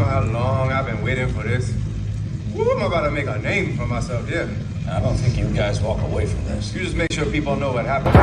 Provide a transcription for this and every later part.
know how long I've been waiting for this? Woo, I'm about to make a name for myself here. I don't think you guys walk away from this. You just make sure people know what happened.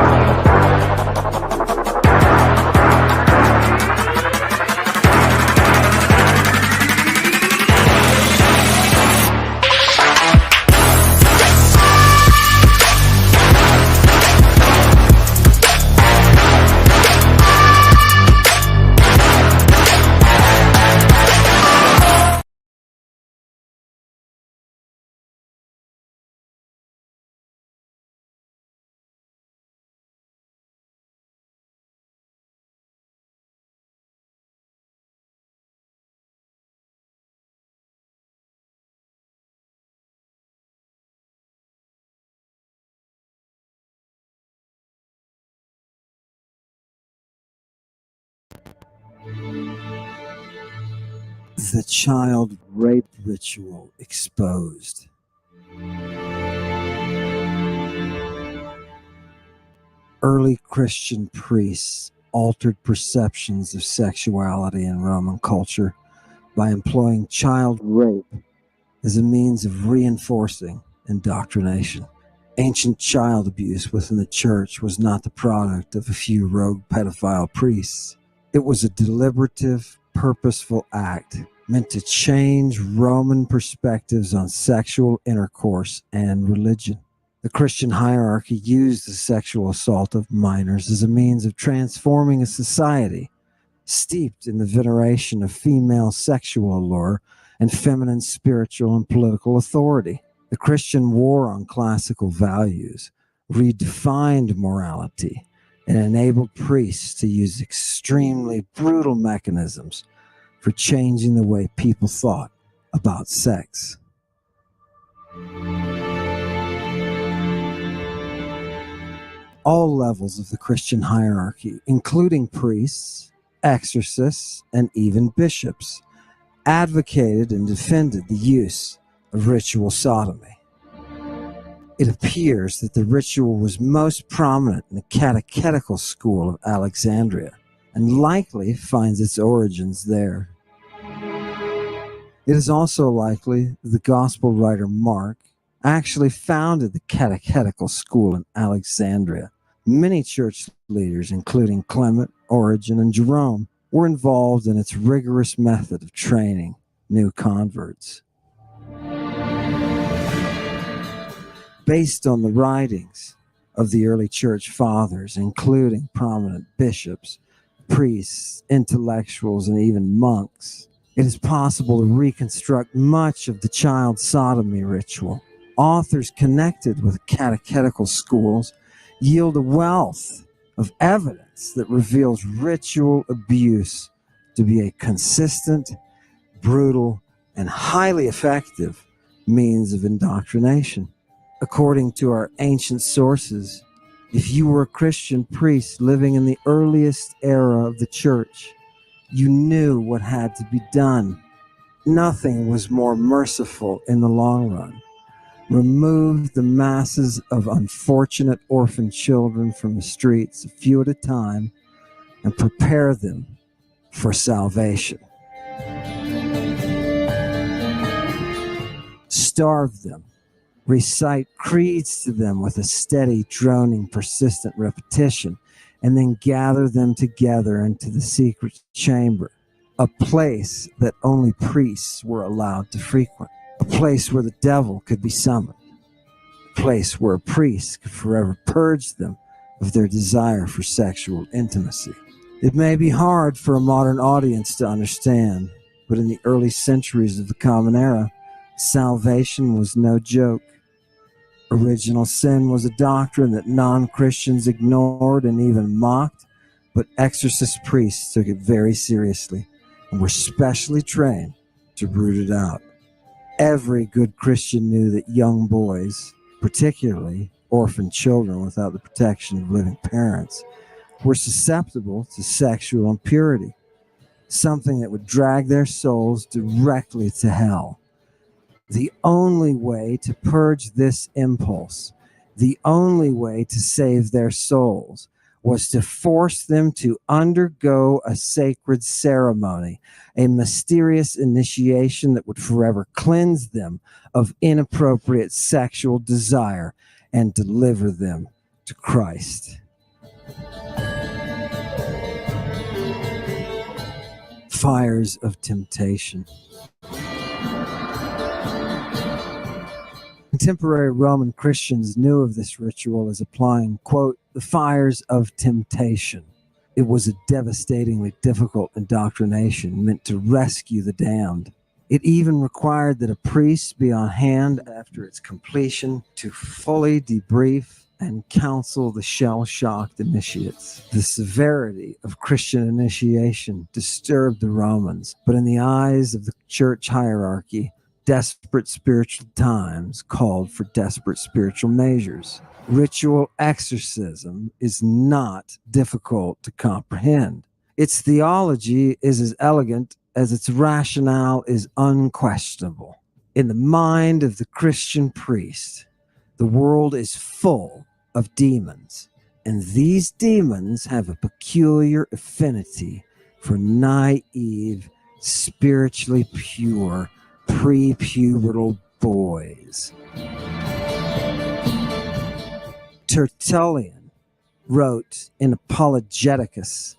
The child rape ritual exposed. Early Christian priests altered perceptions of sexuality in Roman culture by employing child rape as a means of reinforcing indoctrination. Ancient child abuse within the church was not the product of a few rogue pedophile priests. It was a deliberative, purposeful act meant to change Roman perspectives on sexual intercourse and religion. The Christian hierarchy used the sexual assault of minors as a means of transforming a society steeped in the veneration of female sexual allure and feminine spiritual and political authority. The Christian war on classical values redefined morality and enabled priests to use extremely brutal mechanisms for changing the way people thought about sex. All levels of the Christian hierarchy, including priests, exorcists, and even bishops, advocated and defended the use of ritual sodomy. It appears that the ritual was most prominent in the catechetical school of Alexandria, and likely finds its origins there. It is also likely that the gospel writer Mark actually founded the catechetical school in Alexandria. Many church leaders, including Clement, Origen, and Jerome, were involved in its rigorous method of training new converts. Based on the writings of the early church fathers, including prominent bishops, priests, intellectuals, and even monks, it is possible to reconstruct much of the child sodomy ritual. Authors connected with catechetical schools yield a wealth of evidence that reveals ritual abuse to be a consistent, brutal, and highly effective means of indoctrination. According to our ancient sources, if you were a Christian priest living in the earliest era of the church, you knew what had to be done. Nothing was more merciful in the long run. Remove the masses of unfortunate orphan children from the streets, a few at a time, and prepare them for salvation. Starve them. Recite creeds to them with a steady, droning, persistent repetition, and then gather them together into the secret chamber, a place that only priests were allowed to frequent, a place where the devil could be summoned, a place where a priest could forever purge them of their desire for sexual intimacy. It may be hard for a modern audience to understand, but in the early centuries of the Common Era, salvation was no joke. Original sin was a doctrine that non-Christians ignored and even mocked, but exorcist priests took it very seriously and were specially trained to root it out. Every good Christian knew that young boys, particularly orphan children without the protection of living parents, were susceptible to sexual impurity, something that would drag their souls directly to hell. The only way to purge this impulse, the only way to save their souls, was to force them to undergo a sacred ceremony, a mysterious initiation that would forever cleanse them of inappropriate sexual desire and deliver them to Christ. Fires of temptation. Contemporary Roman Christians knew of this ritual as applying, quote, the fires of temptation. It was a devastatingly difficult indoctrination meant to rescue the damned. It even required that a priest be on hand after its completion to fully debrief and counsel the shell-shocked initiates. The severity of Christian initiation disturbed the Romans, but in the eyes of the church hierarchy, desperate spiritual times called for desperate spiritual measures. Ritual exorcism is not difficult to comprehend. Its theology is as elegant as its rationale is unquestionable. In the mind of the Christian priest, the world is full of demons, and these demons have a peculiar affinity for naive, spiritually pure, pre-pubertal boys. Tertullian wrote in Apologeticus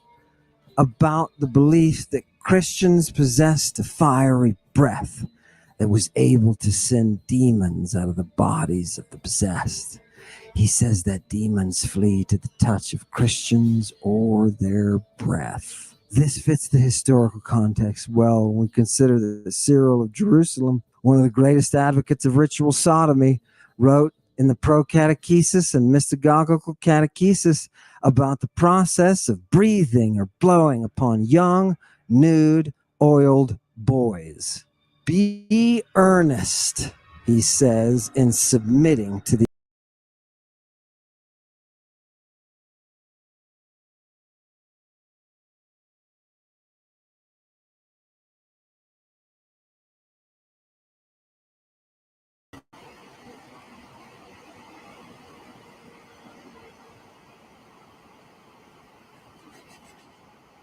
about the belief that Christians possessed a fiery breath that was able to send demons out of the bodies of the possessed. He says that demons flee to the touch of Christians or their breath. This fits the historical context well when we consider that Cyril of Jerusalem, one of the greatest advocates of ritual sodomy, wrote in the Pro-Catechesis and Mystagogical Catechesis about the process of breathing or blowing upon young, nude, oiled boys. Be earnest, he says, in submitting to the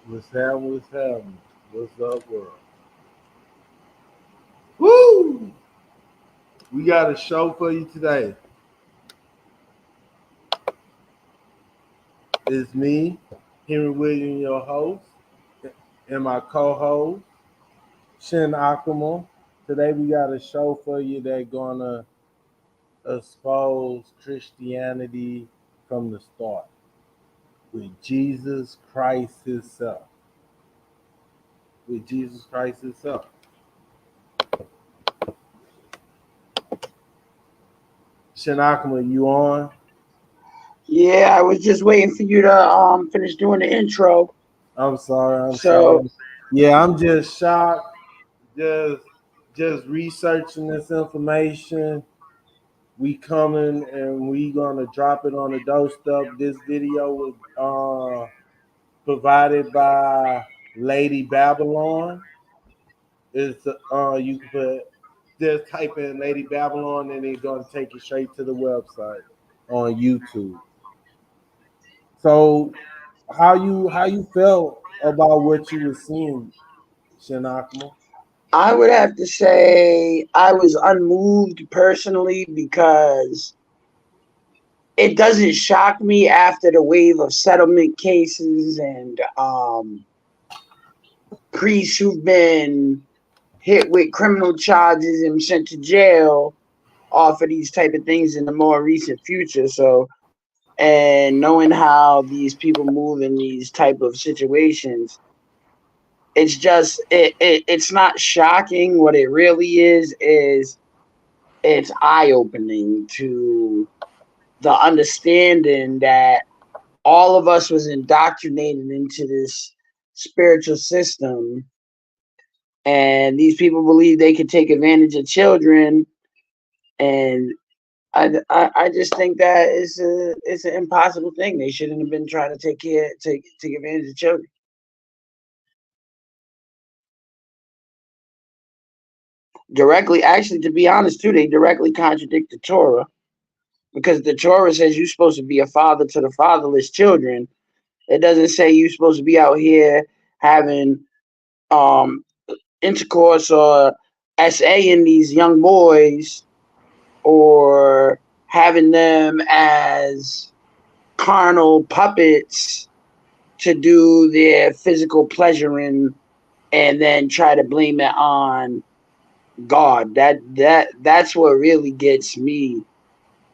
What's happening? What's happening? What's up, world? Woo! We got a show for you today. It's me, Henry William, your host, and my co-host, Shin Akuma. Today we got a show for you that's gonna expose Christianity from the start with Jesus Christ himself. With Jesus Christ himself. Shin Akuma, you on? Yeah, I was just waiting for you to finish doing the intro. I'm sorry. Yeah, I'm just shocked. Just researching this information. We coming and we gonna drop it on the doorstep. This video was provided by Lady Babylon. It's you can just type in Lady Babylon and it's gonna take you straight to the website on YouTube. So how you felt about what you were seeing, Shinakma? I would have to say I was unmoved personally because it doesn't shock me after the wave of settlement cases and priests who've been hit with criminal charges and sent to jail off of these type of things in the more recent future. So, and knowing how these people move in these type of situations, it's just it's not shocking. What it really is it's eye-opening to the understanding that all of us was indoctrinated into this spiritual system, and these people believe they could take advantage of children. And I just think that it's an impossible thing. They shouldn't have been trying to take advantage of children. Directly, actually, to be honest, too, they directly contradict the Torah, because the Torah says you're supposed to be a father to the fatherless children, It doesn't say you're supposed to be out here having intercourse or SA-ing these young boys or having them as carnal puppets to do their physical pleasuring and then try to blame it on God. That's what really gets me.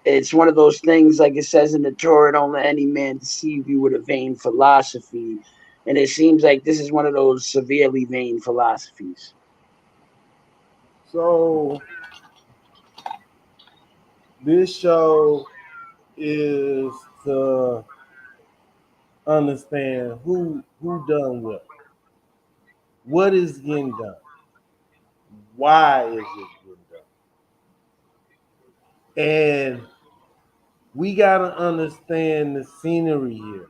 It's one of those things, like it says in the Torah, don't let any man deceive you with a vain philosophy. And it seems like this is one of those severely vain philosophies. So this show is to understand who done what is getting done, why is it getting done, and we gotta understand the scenery here.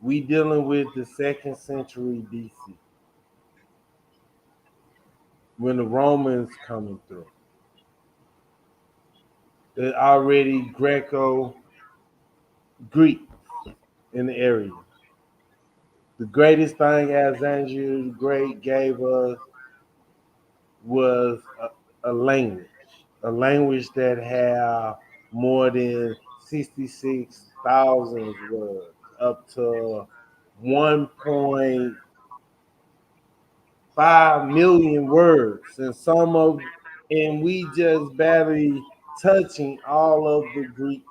We dealing with the 2nd century BC when the Romans coming through. They're already Greek in the area. The greatest thing Alexander the Great gave us was a language that had more than 66,000 words, up to 1.5 million words, and we just barely touching all of the Greek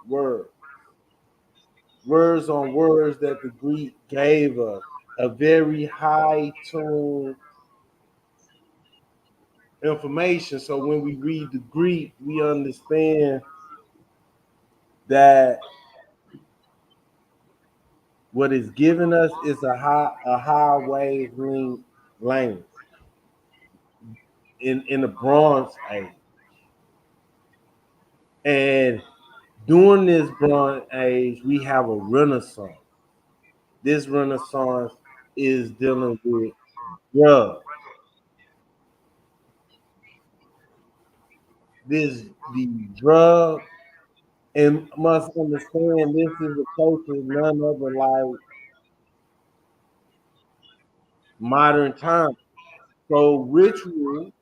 words on words that the Greek gave us, a very high tune information. So when we read the Greek, we understand that what is given us is a high wavelength language in the Bronze Age. And during this Bronze Age, we have a renaissance. This renaissance is dealing with drugs. The drug, and must understand this is a culture none other like modern times. So ritual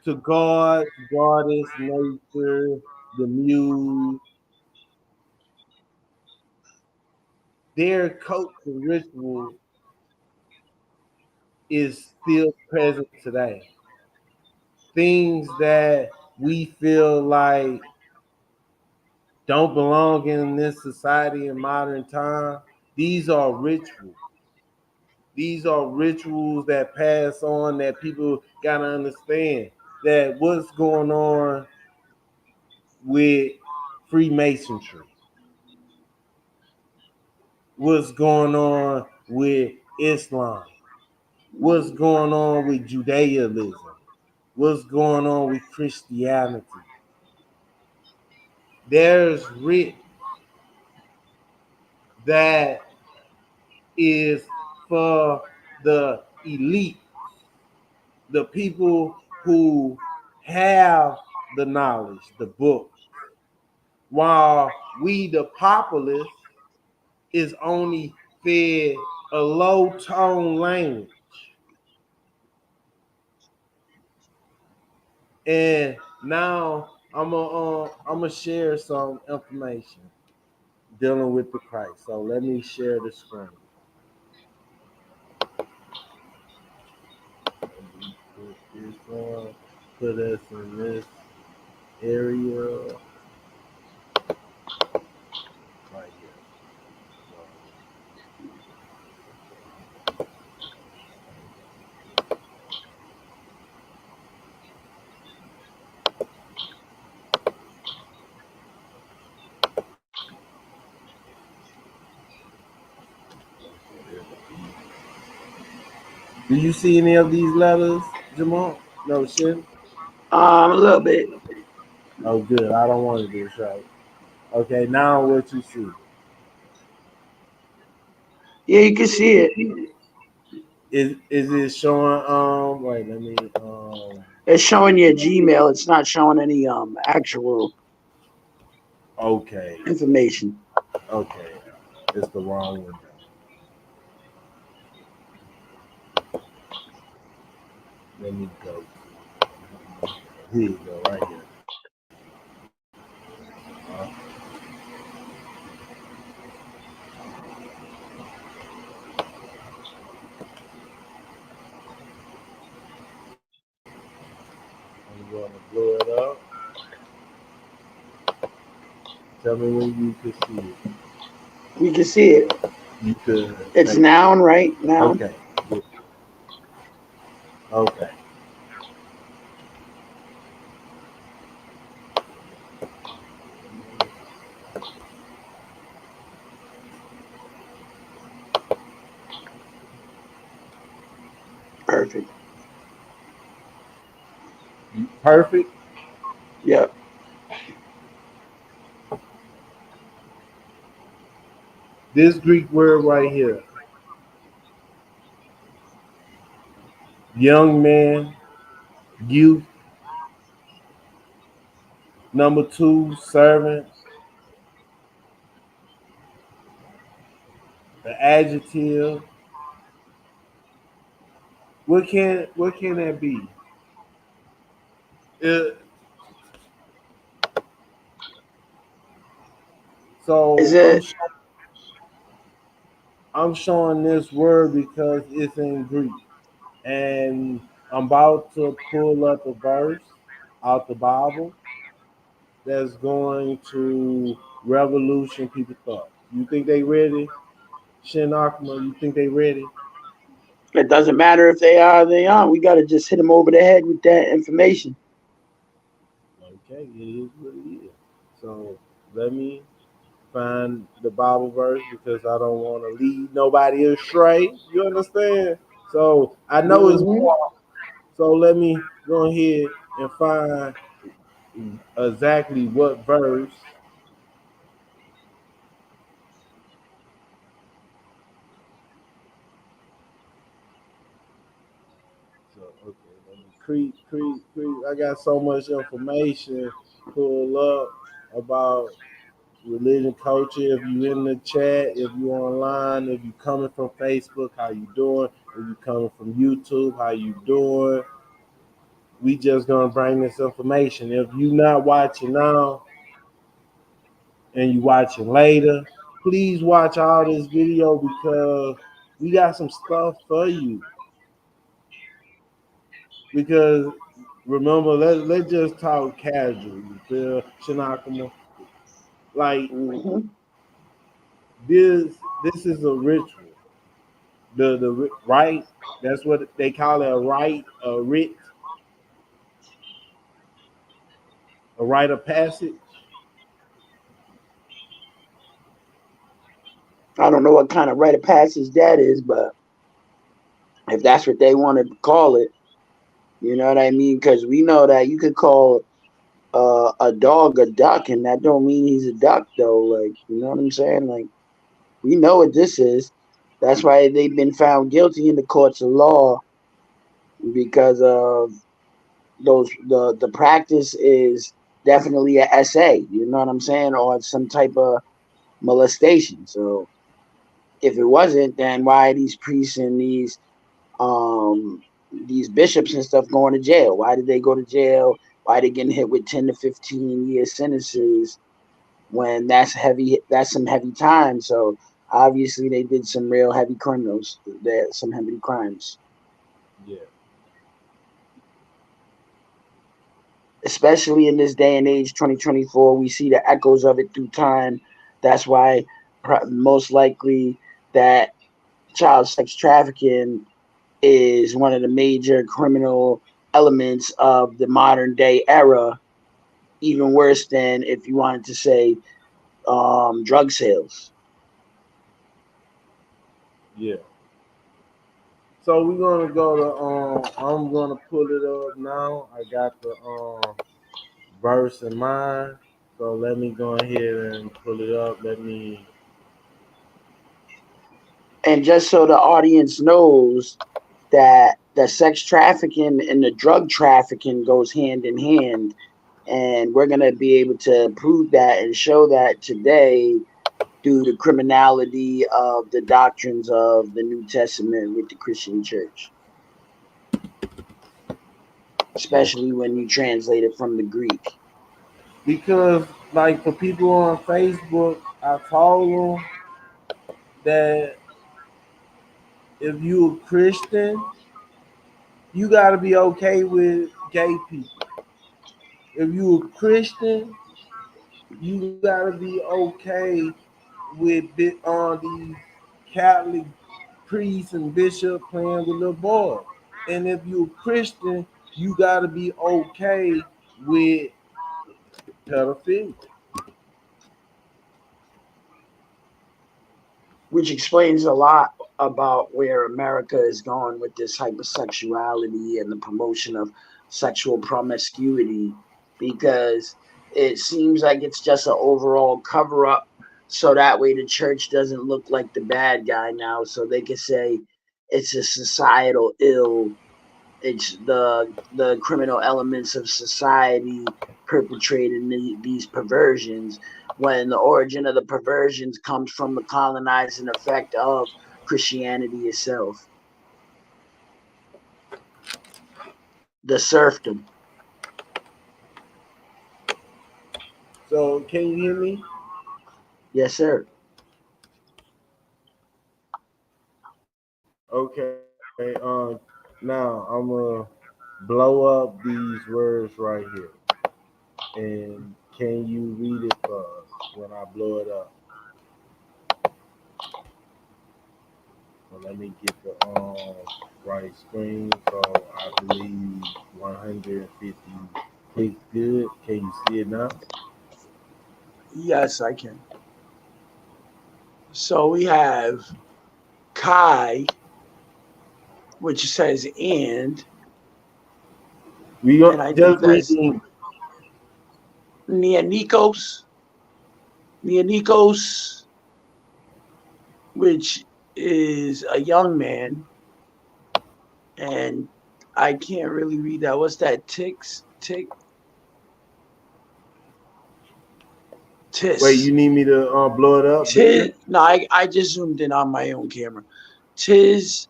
to God, goddess, nature, the muse, their culture ritual is still present today. Things that we feel like don't belong in this society in modern time, these are rituals. These are rituals that pass on, that people gotta understand that what's going on with Freemasonry, what's going on with Islam, what's going on with Judaism, what's going on with Christianity. There's writ that is for the elite, the people who have the knowledge, the book, while we, the populace, is only fed a low tone language. And now I'm gonna share some information dealing with the Christ. So let me share the screen. Put us in this area right here. Do you see any of these letters, Jamal? No shit. A little bit. Oh, good. I don't want to do this right. Okay, now what you see? Yeah, you can see it. Is it showing? Wait, let me. It's showing your Gmail. It's not showing any actual Okay. information. Okay. It's the wrong window. Let me go. Here you go, right here. I'm going to blow it up. Tell me when you can see it. We can see it. You could. It's noun, right? Noun. Okay. Good. Okay. Perfect. Perfect. Yep. This Greek word right here. Young man, youth. Number 2, servant. The adjective. What can that be? It, Is so it? I'm showing this word because it's in Greek, and I'm about to pull up a verse out the Bible that's going to revolution people's thoughts. You think they ready? Shin Akuma, you think they ready? It doesn't matter if they are or they aren't. We got to just hit them over the head with that information. Okay, it is what it is. So let me find the Bible verse because I don't want to lead nobody astray. You understand? So I know it's Mm-hmm. more. So let me go ahead and find exactly what verse. So okay, let me creep. I got so much information pull up about religion culture. If you in the chat, if you online, if you coming from Facebook, how you doing? If you coming from YouTube, how you doing? We just gonna bring this information. If you not watching now and you watching later, please watch all this video because we got some stuff for you. Because remember, let's just talk casual. You feel Shinakama? Like Mm-hmm. this is a ritual. The right, that's what they call it, a rite, a rite of passage. I don't know what kind of rite of passage that is, but if that's what they want to call it, you know what I mean? Because we know that you could call a dog a duck, and that don't mean he's a duck, though. Like, you know what I'm saying? Like, we know what this is. That's why they've been found guilty in the courts of law because of the practice is definitely a SA. You know what I'm saying? Or some type of molestation. So if it wasn't, then why these priests and these bishops and stuff going to jail? Why did they go to jail? Why they getting hit with 10 to 15-year sentences when that's heavy? That's some heavy time. So obviously they did some real heavy criminals. Some heavy crimes. Yeah. Especially in this day and age, 2024, we see the echoes of it through time. That's why most likely that child sex trafficking is one of the major criminal elements of the modern day era, even worse than if you wanted to say drug sales. Yeah. So we're gonna go to I'm gonna pull it up now. I got the verse in mind. So let me go ahead and pull it up. Let me. And just so the audience knows that the sex trafficking and the drug trafficking goes hand in hand, and we're going to be able to prove that and show that today through the criminality of the doctrines of the New Testament with the Christian church, especially when you translate it from the Greek. Because, like, for people on Facebook, I told them that if you a Christian, you got to be okay with gay people. If you a Christian, you got to be okay with these Catholic priests and bishops playing with little boys. And if you're a Christian, you got to be okay with pedophilia. Which explains a lot about where America is going with this hypersexuality and the promotion of sexual promiscuity, because it seems like it's just an overall cover up, so that way the church doesn't look like the bad guy now, so they can say it's a societal ill, it's the criminal elements of society perpetrating these perversions, when the origin of the perversions comes from the colonizing effect of Christianity itself. The serfdom. So, can you hear me? Yes, sir. Okay. Now I'm gonna blow up these words right here. And can you read it for us when I blow it up? Well, let me get the right screen. So I believe 150 clicks good. Can you see it now? Yes, I can. So we have Kai, which says and We I think just that's reading. Neonikos. Neonikos, which is a young man, and I can't really read that. What's that? Ticks? Tick? Wait, Tis. you need me to blow it up bigger? Tis. No, I just zoomed in on my own camera. Tis.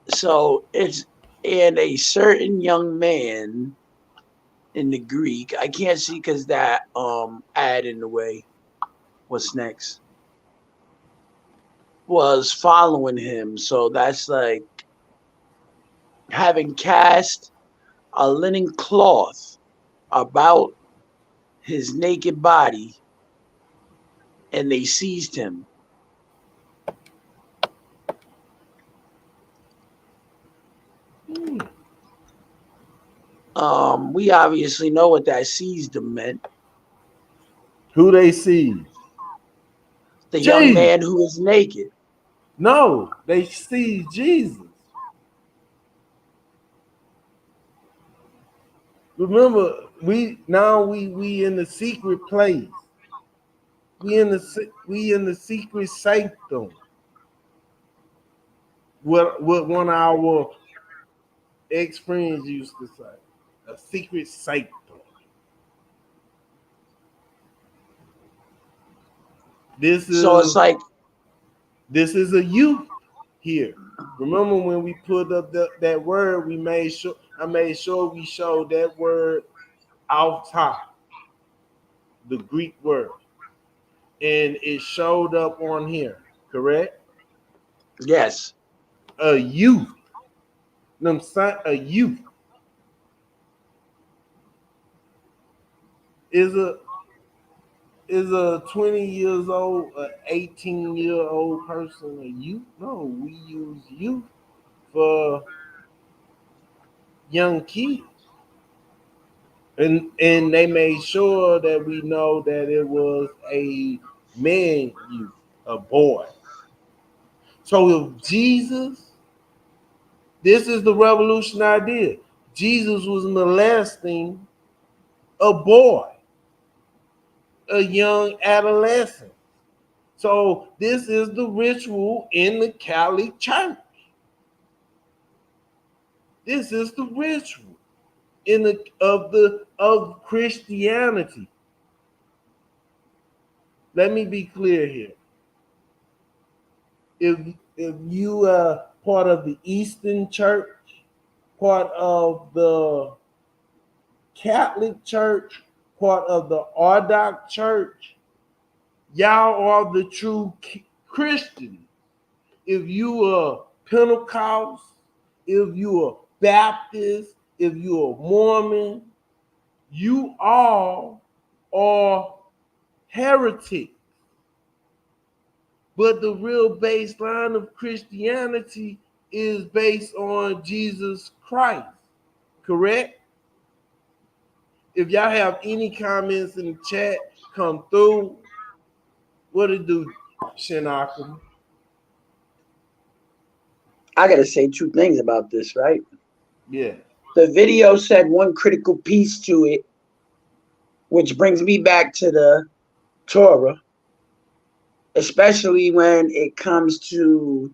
So it's and a certain young man in the Greek. I can't see because that ad in the way. What's next? Was following him. So that's like having cast a linen cloth about his naked body, and they seized him. We obviously know what that seized him meant. Who they see? The young Jesus. man who is naked. No, they see Jesus. Remember, we in the secret place. We in the secret sanctum. What one of our ex-friends used to say, a secret sanctum. This So it's like is a youth here. Remember when we put up that word, I made sure we showed that word off top, the Greek word, and it showed up on here. Correct? yes. A youth. A youth is a 20 years old, 18-year-old person a youth? No, we use youth for young kids. And they made sure that we know that it was a man youth, a boy. So if Jesus, this is the revolution idea. Jesus was molesting a boy, a young adolescent. So this is the ritual in the Catholic Church. This is the ritual of Christianity. let me be clear here. If you are part of the Eastern Church, part of the Catholic Church, part of the Orthodox Church, y'all are the true Christians. If you are Pentecost, if you are Baptist, if you are Mormon, you all are heretics. But the real baseline of Christianity is based on Jesus Christ, correct? If y'all have any comments in the chat, come through. What it do, Shinaka? I gotta say two things about this, right? Yeah. The video said one critical piece to it, which brings me back to the Torah, especially when it comes to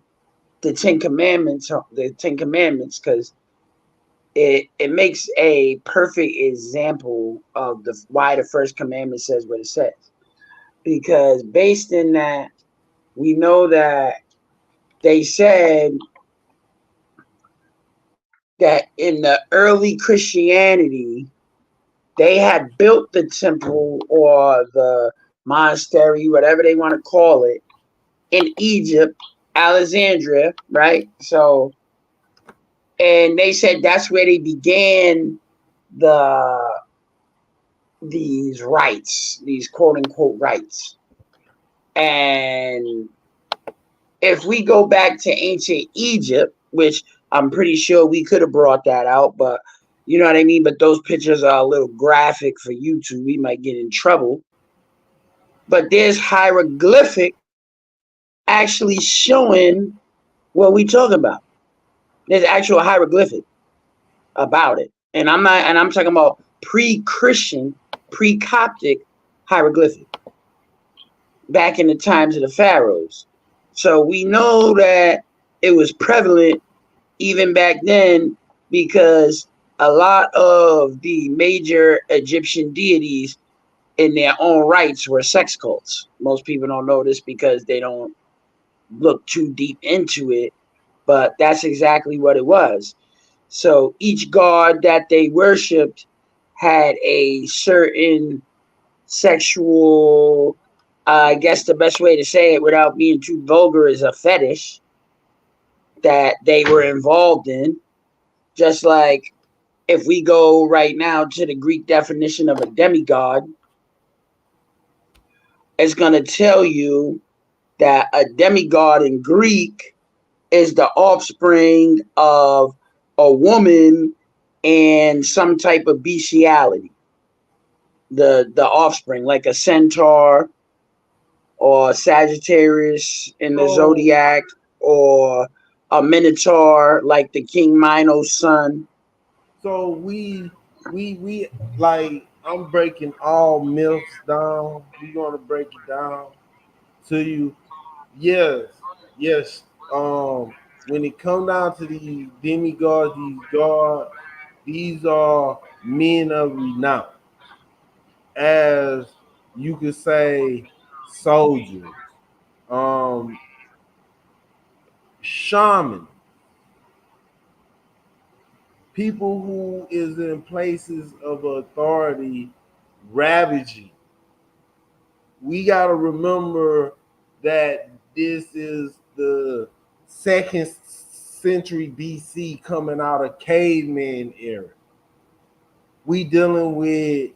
the Ten Commandments, because it makes a perfect example of why the first commandment says what it says. Because based in that, we know that they said that in the early Christianity, they had built the temple or the monastery, whatever they want to call it, in Egypt, Alexandria, right? So, and they said that's where they began these rites, these quote unquote rites. And if we go back to ancient Egypt, which I'm pretty sure we could have brought that out, but you know what I mean? But those pictures are a little graphic for YouTube. We might get in trouble. But there's hieroglyphic actually showing what we talking about. There's actual hieroglyphic about it. And I'm talking about pre-Christian, pre-Coptic hieroglyphic back in the times of the pharaohs. So we know that it was prevalent even back then because a lot of the major Egyptian deities in their own rights were sex cults. Most people don't know this because they don't look too deep into it, but that's exactly what it was. So each god that they worshipped had a certain sexual, I guess the best way to say it without being too vulgar is a fetish that they were involved in. Just like if we go right now to the Greek definition of a demigod, it's going to tell you that a demigod in Greek is the offspring of a woman and some type of bestiality. The offspring, like a centaur or Sagittarius in the zodiac, or a minotaur like the King Minos' son. So we like, I'm breaking all myths down. We're gonna break it down to you. Yes. When it come down to these demigods, these gods, these are men of renown, as you could say, soldiers, um, shaman, people who is in places of authority, ravaging. We got to remember that this is the 2nd century BC, coming out of caveman era. We dealing with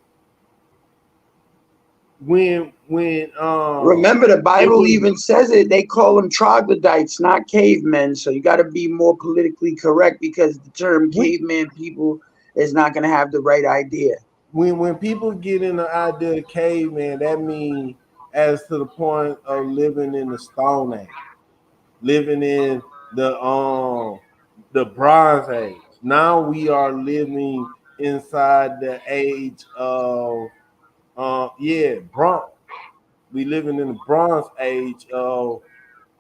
when Remember, the Bible was, even says it. They call them troglodytes, not cavemen. So you got to be more politically correct because the term caveman people is not going to have the right idea. When people get in the idea of caveman, that means as to the point of living in the Stone Age, living in the Bronze Age. Now we are living inside the age of bronze. We living in the Bronze Age of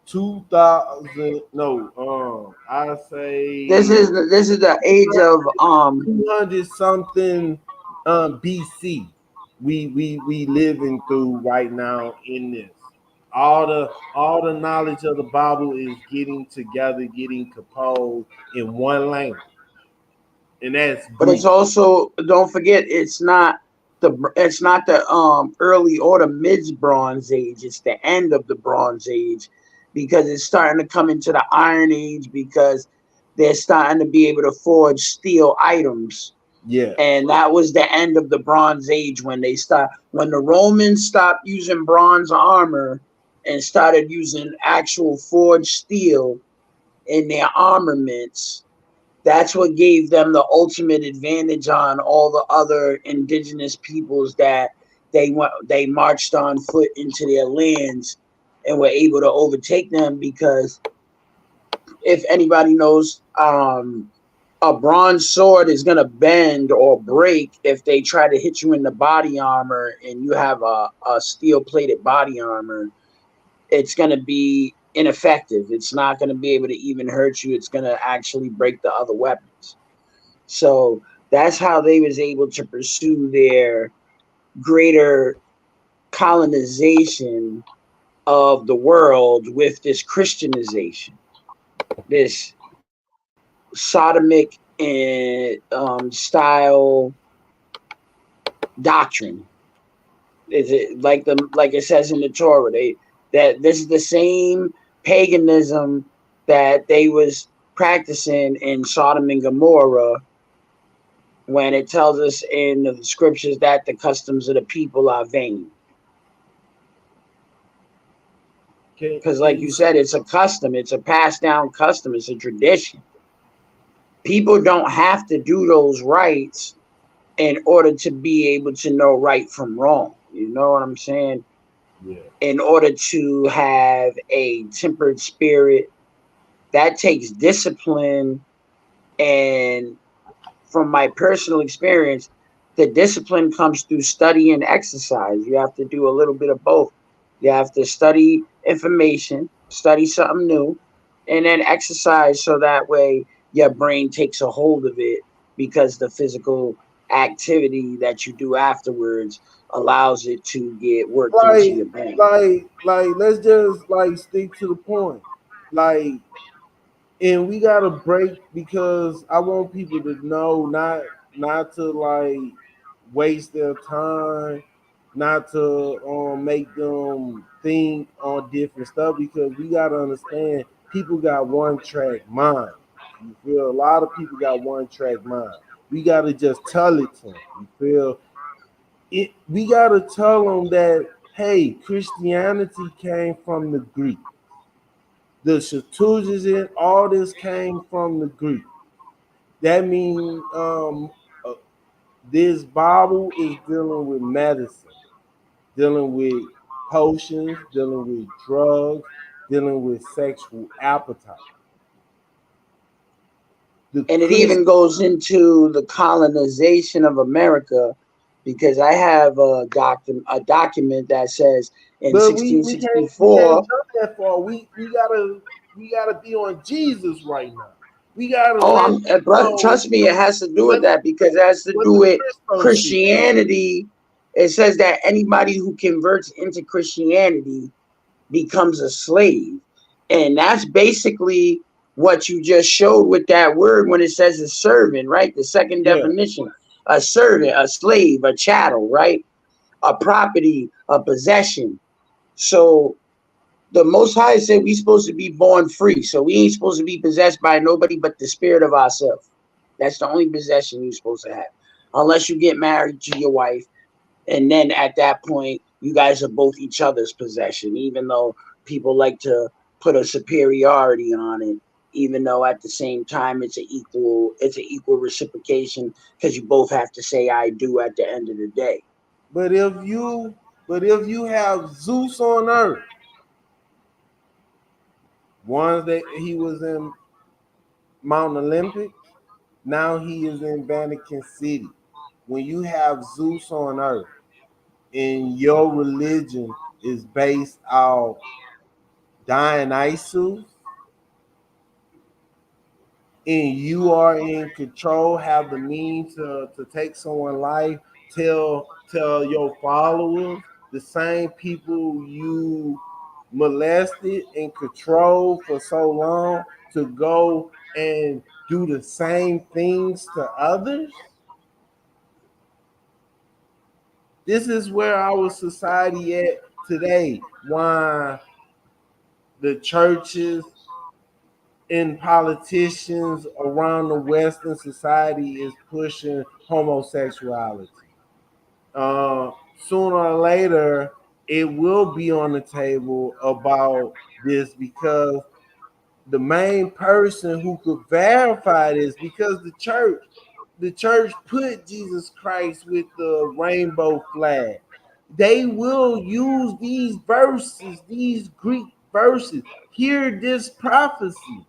2000. No, I say This is the age of 200 something BC. we living through right now in this. All the knowledge of the Bible is getting together, getting composed in one language, and that's But it's Greek. also, don't forget, it's not the early or the mid Bronze Age. It's the end of the Bronze Age, because it's starting to come into the Iron Age, because they're starting to be able to forge steel items. Yeah, And that was the end of the Bronze Age, when the Romans stopped using bronze armor and started using actual forged steel in their armaments. That's what gave them the ultimate advantage on all the other indigenous peoples that they marched on foot into their lands and were able to overtake them. Because if anybody knows, a bronze sword is going to bend or break if they try to hit you in the body armor and you have a steel plated body armor. It's going to be ineffective. It's not going to be able to even hurt you. It's going to actually break the other weapons. So that's how they was able to pursue their greater colonization of the world with this Christianization, this Sodomic and style doctrine. Is it like it says in the Torah? That this is the same paganism that they was practicing in Sodom and Gomorrah, when it tells us in the scriptures that the customs of the people are vain. Because, like you said, it's a custom, it's a passed down custom, it's a tradition. People don't have to do those rites in order to be able to know right from wrong. You know what I'm saying? yeah. In order to have a tempered spirit, that takes discipline. And from my personal experience, the discipline comes through study and exercise. You have to do a little bit of both. You have to study information, study something new, and then exercise, so that way your brain takes a hold of it, because the physical activity that you do afterwards allows it to get worked into like your brain. let's just like stick to the point. Like, and we gotta break, because I want people to know, not to like waste their time, not to make them think on different stuff, because we gotta understand people got one track mind. You feel? A lot of people got one track mind. We gotta just tell it to them. You feel? We gotta tell them that, hey, Christianity came from the Greek. The Septuagint, all this came from the Greek. That means this Bible is dealing with medicine, dealing with potions, dealing with drugs, dealing with sexual appetite. The And it Christ, even goes into the colonization of America, because I have a document that says in but we can't 1664. jump that far. We gotta be on Jesus right now. We gotta Oh, let them know trust me, it has to do with what that, because it has to what do the with Christos is. Christianity. It says that anybody who converts into Christianity becomes a slave. And that's basically what you just showed with that word when it says a servant, right? The second Yeah. definition: a servant, a slave, a chattel, right? A property, a possession. So the Most High said we supposed to be born free. So we ain't supposed to be possessed by nobody but the spirit of ourselves. That's the only possession you're supposed to have. Unless you get married to your wife. And then at that point, you guys are both each other's possession, even though people like to put a superiority on it, even though at the same time it's an equal reciprocation, because you both have to say I do at the end of the day. But if you have Zeus on earth, once that he was in Mount Olympic, now he is in Vatican City. When you have Zeus on earth and your religion is based out Dionysus, and you are in control, have the means to take someone's life tell your followers, the same people you molested and controlled for so long, to go and do the same things to others? This is where our society at today. Why the churches and politicians around the Western society is pushing homosexuality. Uh, Sooner or later, it will be on the table about this, because the main person who could verify this, because the church put Jesus Christ with the rainbow flag. They will use these verses, these Greek verses. Hear this prophecy,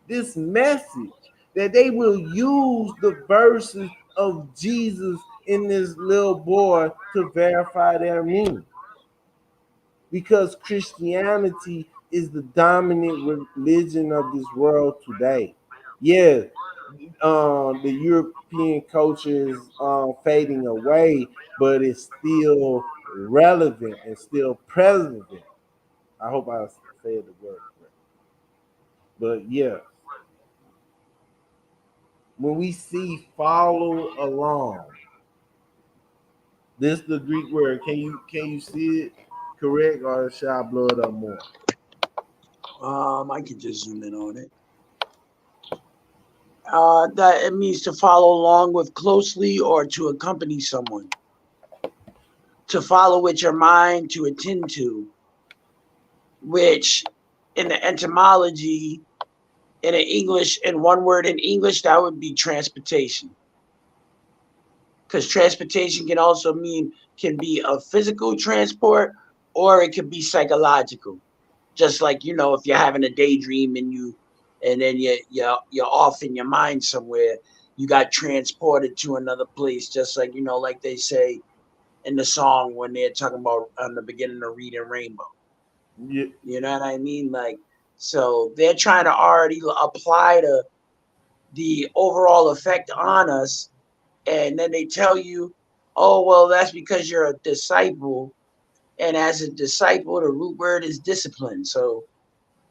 this message, that they will use the verses of Jesus in this little boy to verify their meaning. Because Christianity is the dominant religion of this world today. Yeah, the European culture is fading away, but it's still relevant and still present. I hope I said the word correct. But yeah, when we see follow along, this is the Greek word. Can you see it correct, or should I blow it up more? I can just zoom in on it. That it means to follow along with closely or to accompany someone. To follow with your mind, to attend to, which in the etymology, in one word in English, that would be transportation. Because transportation can be a physical transport, or it could be psychological. Just like, if you're having a daydream and then you're off in your mind somewhere, you got transported to another place. Just like, like they say in the song when they're talking about on the beginning of Reading Rainbow. Yeah. You know what I mean? Like, so they're trying to already apply the overall effect on us, and then they tell you, oh, well, that's because you're a disciple, and as a disciple, the root word is discipline. So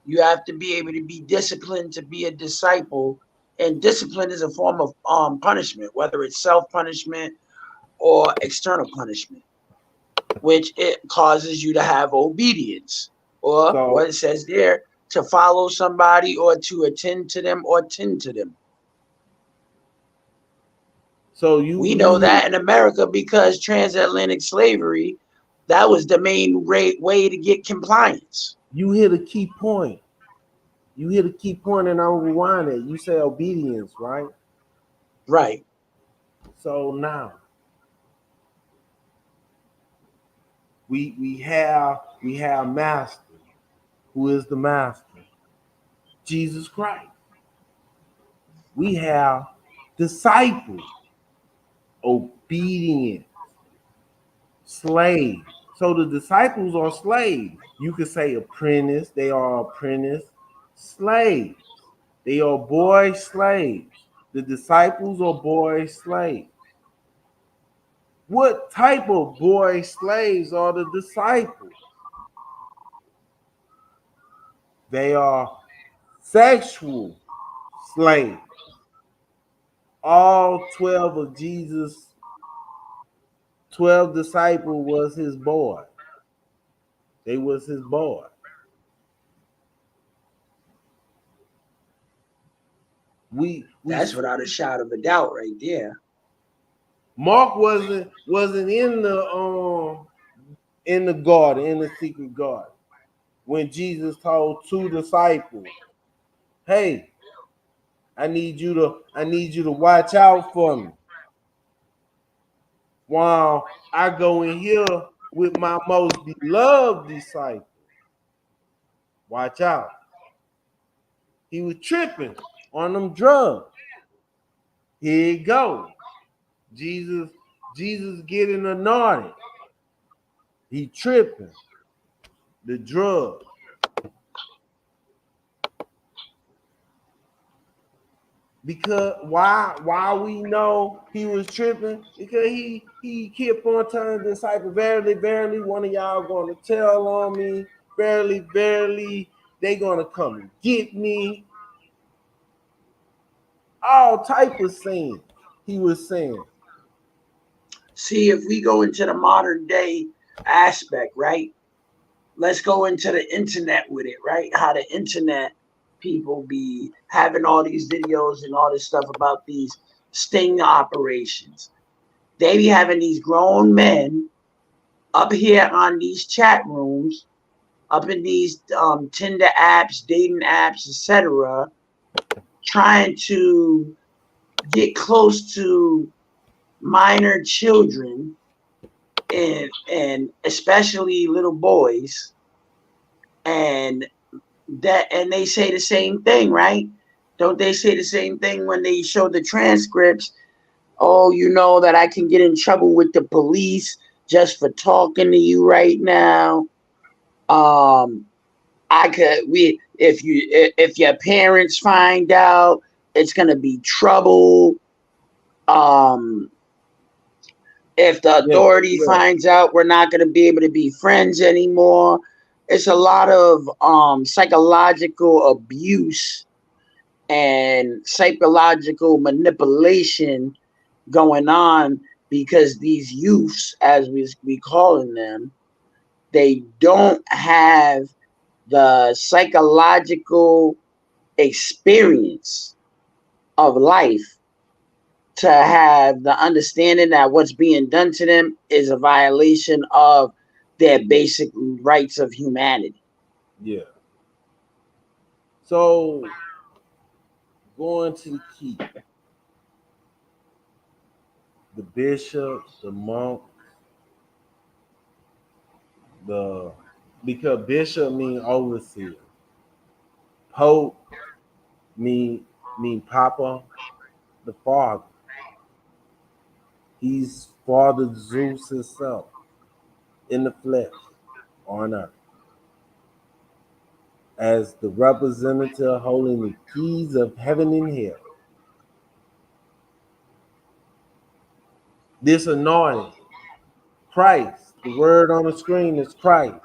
you have to be able to be disciplined to be a disciple, and discipline is a form of punishment, whether it's self-punishment or external punishment, which it causes you to have obedience, or So what it says there, to follow somebody or to attend to them or tend to them. so We know that in America because transatlantic slavery, that was the main way to get compliance. you hit a key point. You hit a key point, and I'll rewind it. You say obedience, right? Right. So now we have master. Who is the master? Jesus Christ. We have disciple, obedient, slave. So the disciples are slaves. You could say apprentice. They are apprentice slaves. They are boy slaves. The disciples are boy slaves. What type of boy slaves are the disciples? They are sexual slaves. All 12 of Jesus' 12 disciples was his boy. They was his boy. That's without a shadow of a doubt right there. Mark wasn't in the garden, in the secret garden, when Jesus told two disciples, "Hey, I need you to watch out for me while I go in here with my most beloved disciple. Watch out." He was tripping on them drugs. Here you go. Jesus getting anointed. He tripping. The drug. Because why we know he was tripping? Because he kept on telling the disciple, verily, verily, one of y'all going to tell on me. Verily, verily, they going to come and get me. All type of saying he was saying. See, if we go into the modern day aspect, right? Let's go into the internet with it, right? How the internet people be having all these videos and all this stuff about these sting operations. They be having these grown men up here on these chat rooms, up in these Tinder apps, dating apps, etc., trying to get close to minor children and especially little boys, and they say the same thing, right? Don't they say the same thing when they show the transcripts? Oh, you know that I can get in trouble with the police just for talking to you right now. If your parents find out, it's gonna be trouble. If the authority finds out, we're not gonna be able to be friends anymore. It's a lot of psychological abuse and psychological manipulation going on because these youths, as we calling them, they don't have the psychological experience of life to have the understanding that what's being done to them is a violation of their basic rights of humanity. Yeah. So going to the key. The bishop, the monk, because bishop mean overseer. Pope mean Papa, the Father. He's Father Zeus himself in the flesh on earth. As the representative holding the keys of heaven and hell. This anointing, Christ, the word on the screen is Christ.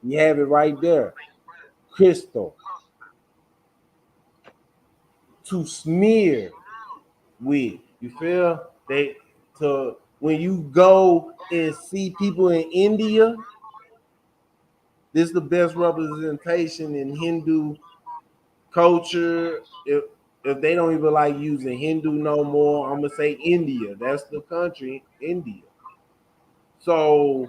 You have it right there. Crystal. To smear with. You feel? When you go and see people in India, this is the best representation in Hindu culture. If they don't even like using Hindu no more, I'm gonna say India. That's the country, India. So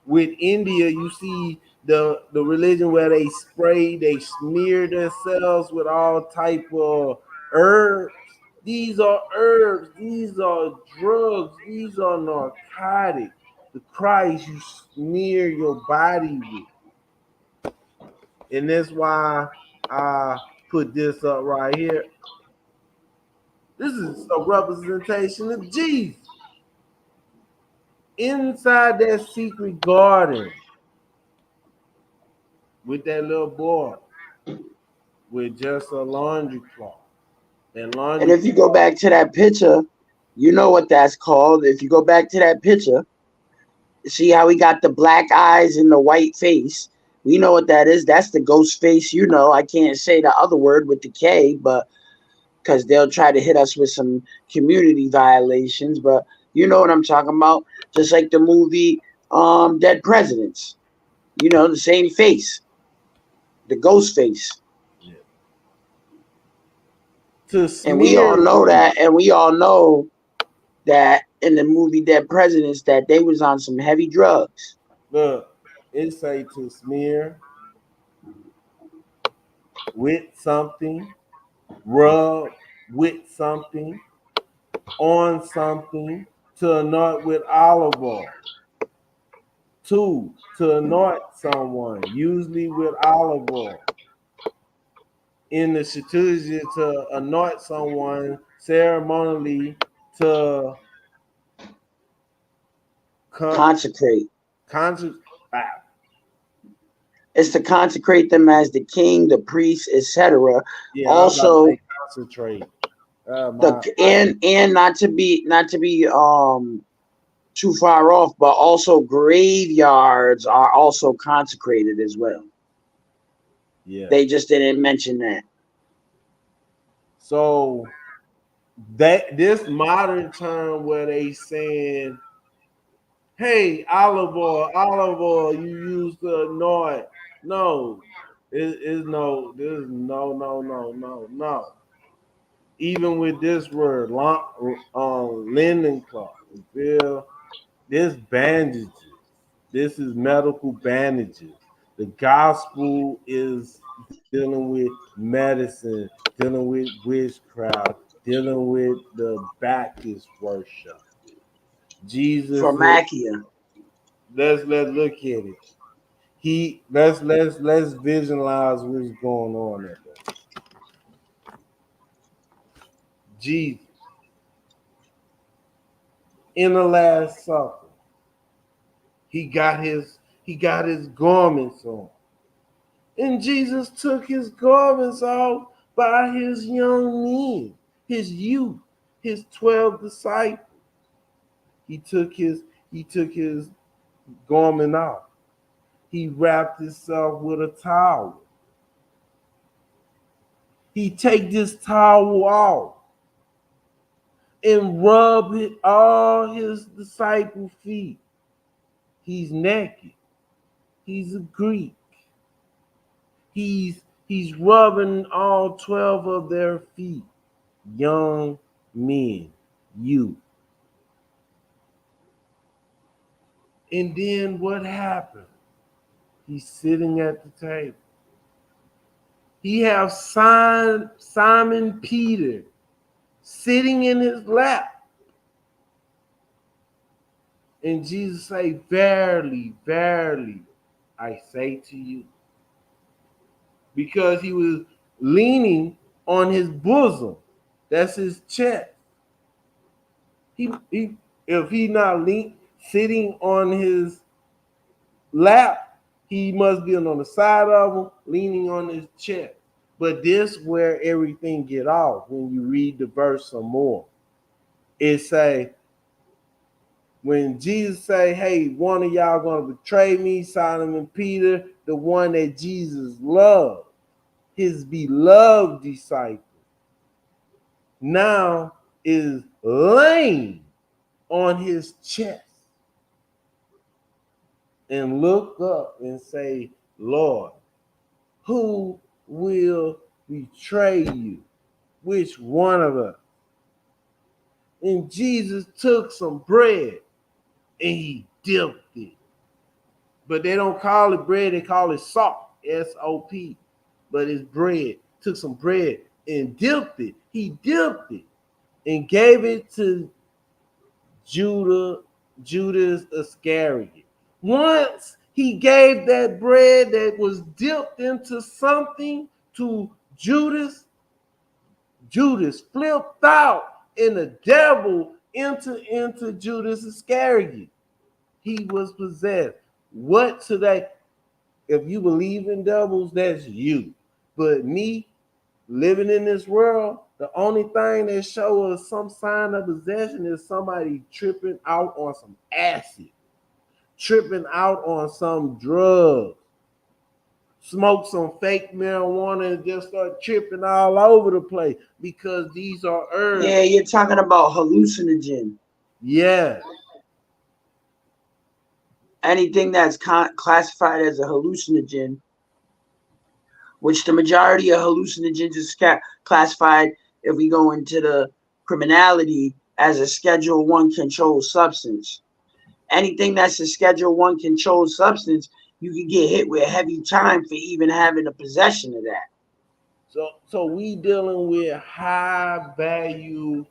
with India, you see the religion where they smear themselves with all type of herbs. These are herbs. These are drugs. These are narcotics. The Christ you smear your body with. And that's why I put this up right here. This is a representation of Jesus. Inside that secret garden with that little boy with just a laundry cloth. And if you go back to that picture, you know what that's called. If you go back to that picture, see how he got the black eyes and the white face. We know what that is. That's the ghost face. You know, I can't say the other word with the K, but because they'll try to hit us with some community violations. But you know what I'm talking about. Just like the movie Dead Presidents. You know, the same face. The ghost face. Yeah. And we all know that, and we all know that in the movie Dead Presidents that they was on some heavy drugs. Look, it say to smear with something, rub with something, on something, to anoint with olive oil. 2, to anoint someone, usually with olive oil. In the liturgy, to anoint someone ceremonially to consecrate. It's to consecrate them as the king, the priest, etc. Yeah, also, concentrate. And not to be too far off, but also graveyards are also consecrated as well. Yeah. They just didn't mention that. So that this modern term where they saying, hey, olive oil, you use to anoint. No, there's no. Even with this word, linen cloth, you feel? This bandages. This is medical bandages. The gospel is dealing with medicine, dealing with witchcraft, dealing with the Baptist worship. Jesus is, Pharmacia. let's look at it. Let's visualize what's going on there. Jesus in the Last Supper, he got his garments on. And Jesus took his garments off by his young men, his youth, his 12 disciples. He took his garment off. He wrapped himself with a towel. He take this towel off and rub all his disciples' feet. He's naked. He's a Greek. He's rubbing all 12 of their feet. Young men, youth. And then what happened? He's sitting at the table. He have Simon Peter sitting in his lap. And Jesus say, verily, verily, I say to you. Because he was leaning on his bosom. That's his chest. If he not sitting on his lap, he must be on the side of him, leaning on his chest. But this where everything get off when you read the verse some more. It say, when Jesus say, hey, one of y'all gonna betray me, Simon Peter, the one that Jesus loved, his beloved disciple, now is laying on his chest and look up and say, Lord, who will betray you? Which one of us? And Jesus took some bread and he dipped it. But they don't call it bread, they call it salt, S-O-P. But it's bread. Took some bread and dipped it. He dipped it and gave it to Judas Iscariot. Once he gave that bread that was dipped into something to Judas, Judas flipped out and the devil entered into Judas Iscariot. He was possessed. What today? If you believe in devils, that's you. But me, living in this world, the only thing that shows us some sign of possession is somebody tripping out on some acid, tripping out on some drugs, smoke some fake marijuana and just start tripping all over the place because these are herbs. Yeah, you're talking about hallucinogen. Yeah. Anything that's classified as a hallucinogen, which the majority of hallucinogens is classified, if we go into the criminality, as a Schedule 1 controlled substance. Anything that's a Schedule 1 controlled substance, you can get hit with heavy time for even having a possession of that. So we dealing with high value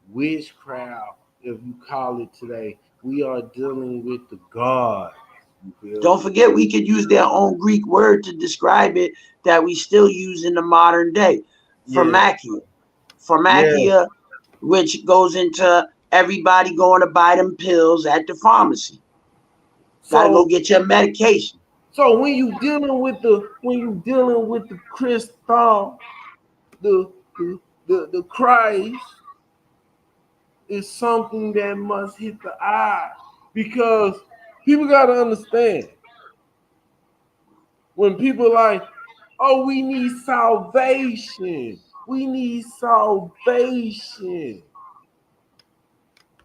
witchcraft, if you call it today. We are dealing with the God. Don't forget, we could use their own Greek word to describe it that we still use in the modern day. Pharmacia. Pharmacia, which goes into everybody going to buy them pills at the pharmacy. Gotta go get your medication. So when you dealing with the crystal, the the Christ is something that must hit the eye, because people got to understand, when people like, oh, we need salvation. We need salvation.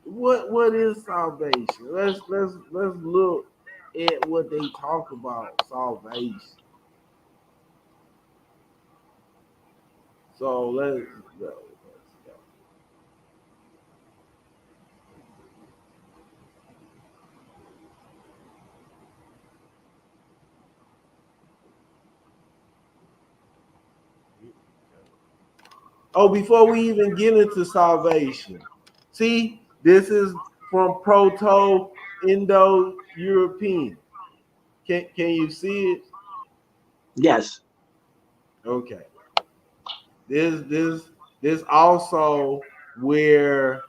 What is salvation? Let's look at what they talk about salvation. So let's go. Oh, before we even get into salvation, see, this is from Proto-Indo-European. Can you see it? Yes. Okay. This also where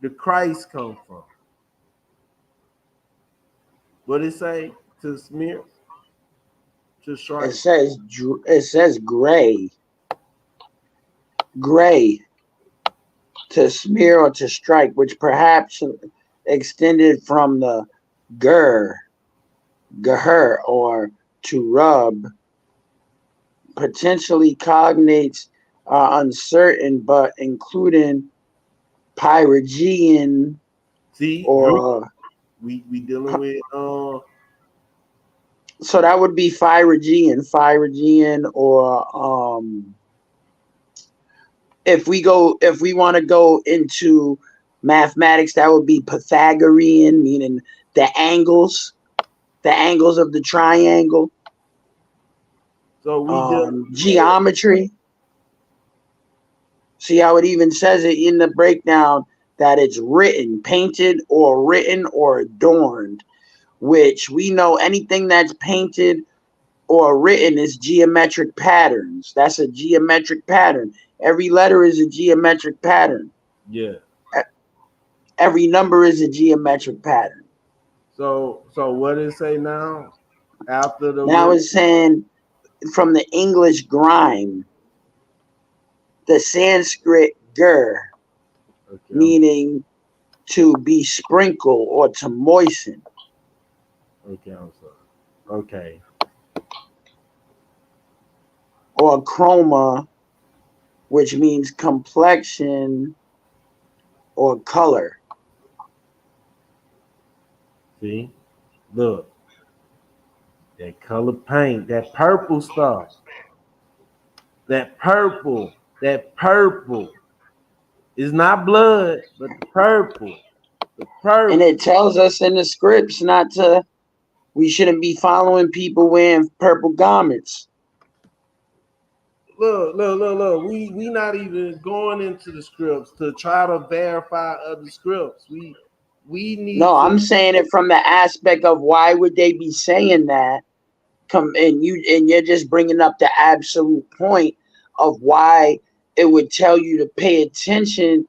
the Christ come from. What did it say? To smear, to strike. It says gray to smear or to strike, which perhaps extended from the gur or to rub. Potentially cognates are uncertain, but including Pyrogean See, or we dealing with so that would be Pyrogean or if we want to go into mathematics, that would be Pythagorean, meaning the angles of the triangle. so we geometry. See how it even says it in the breakdown that it's written, painted or adorned, which we know anything that's painted or written is geometric patterns. That's a geometric pattern. Every letter is a geometric pattern. Yeah. Every number is a geometric pattern. So what did it say now? After the Now it's saying from the English grime, the Sanskrit gur, okay, meaning to be sprinkled or to moisten. Okay, I'm sorry. Okay. Or chroma, which means complexion or color. See? Look. That color paint, that purple stuff. That purple is not blood, but the purple. The purple. And it tells us in the scripts we shouldn't be following people wearing purple garments. Look. We not even going into the scripts to try to verify other scripts. We need I'm saying it from the aspect of why would they be saying that? You're just bringing up the absolute point of why it would tell you to pay attention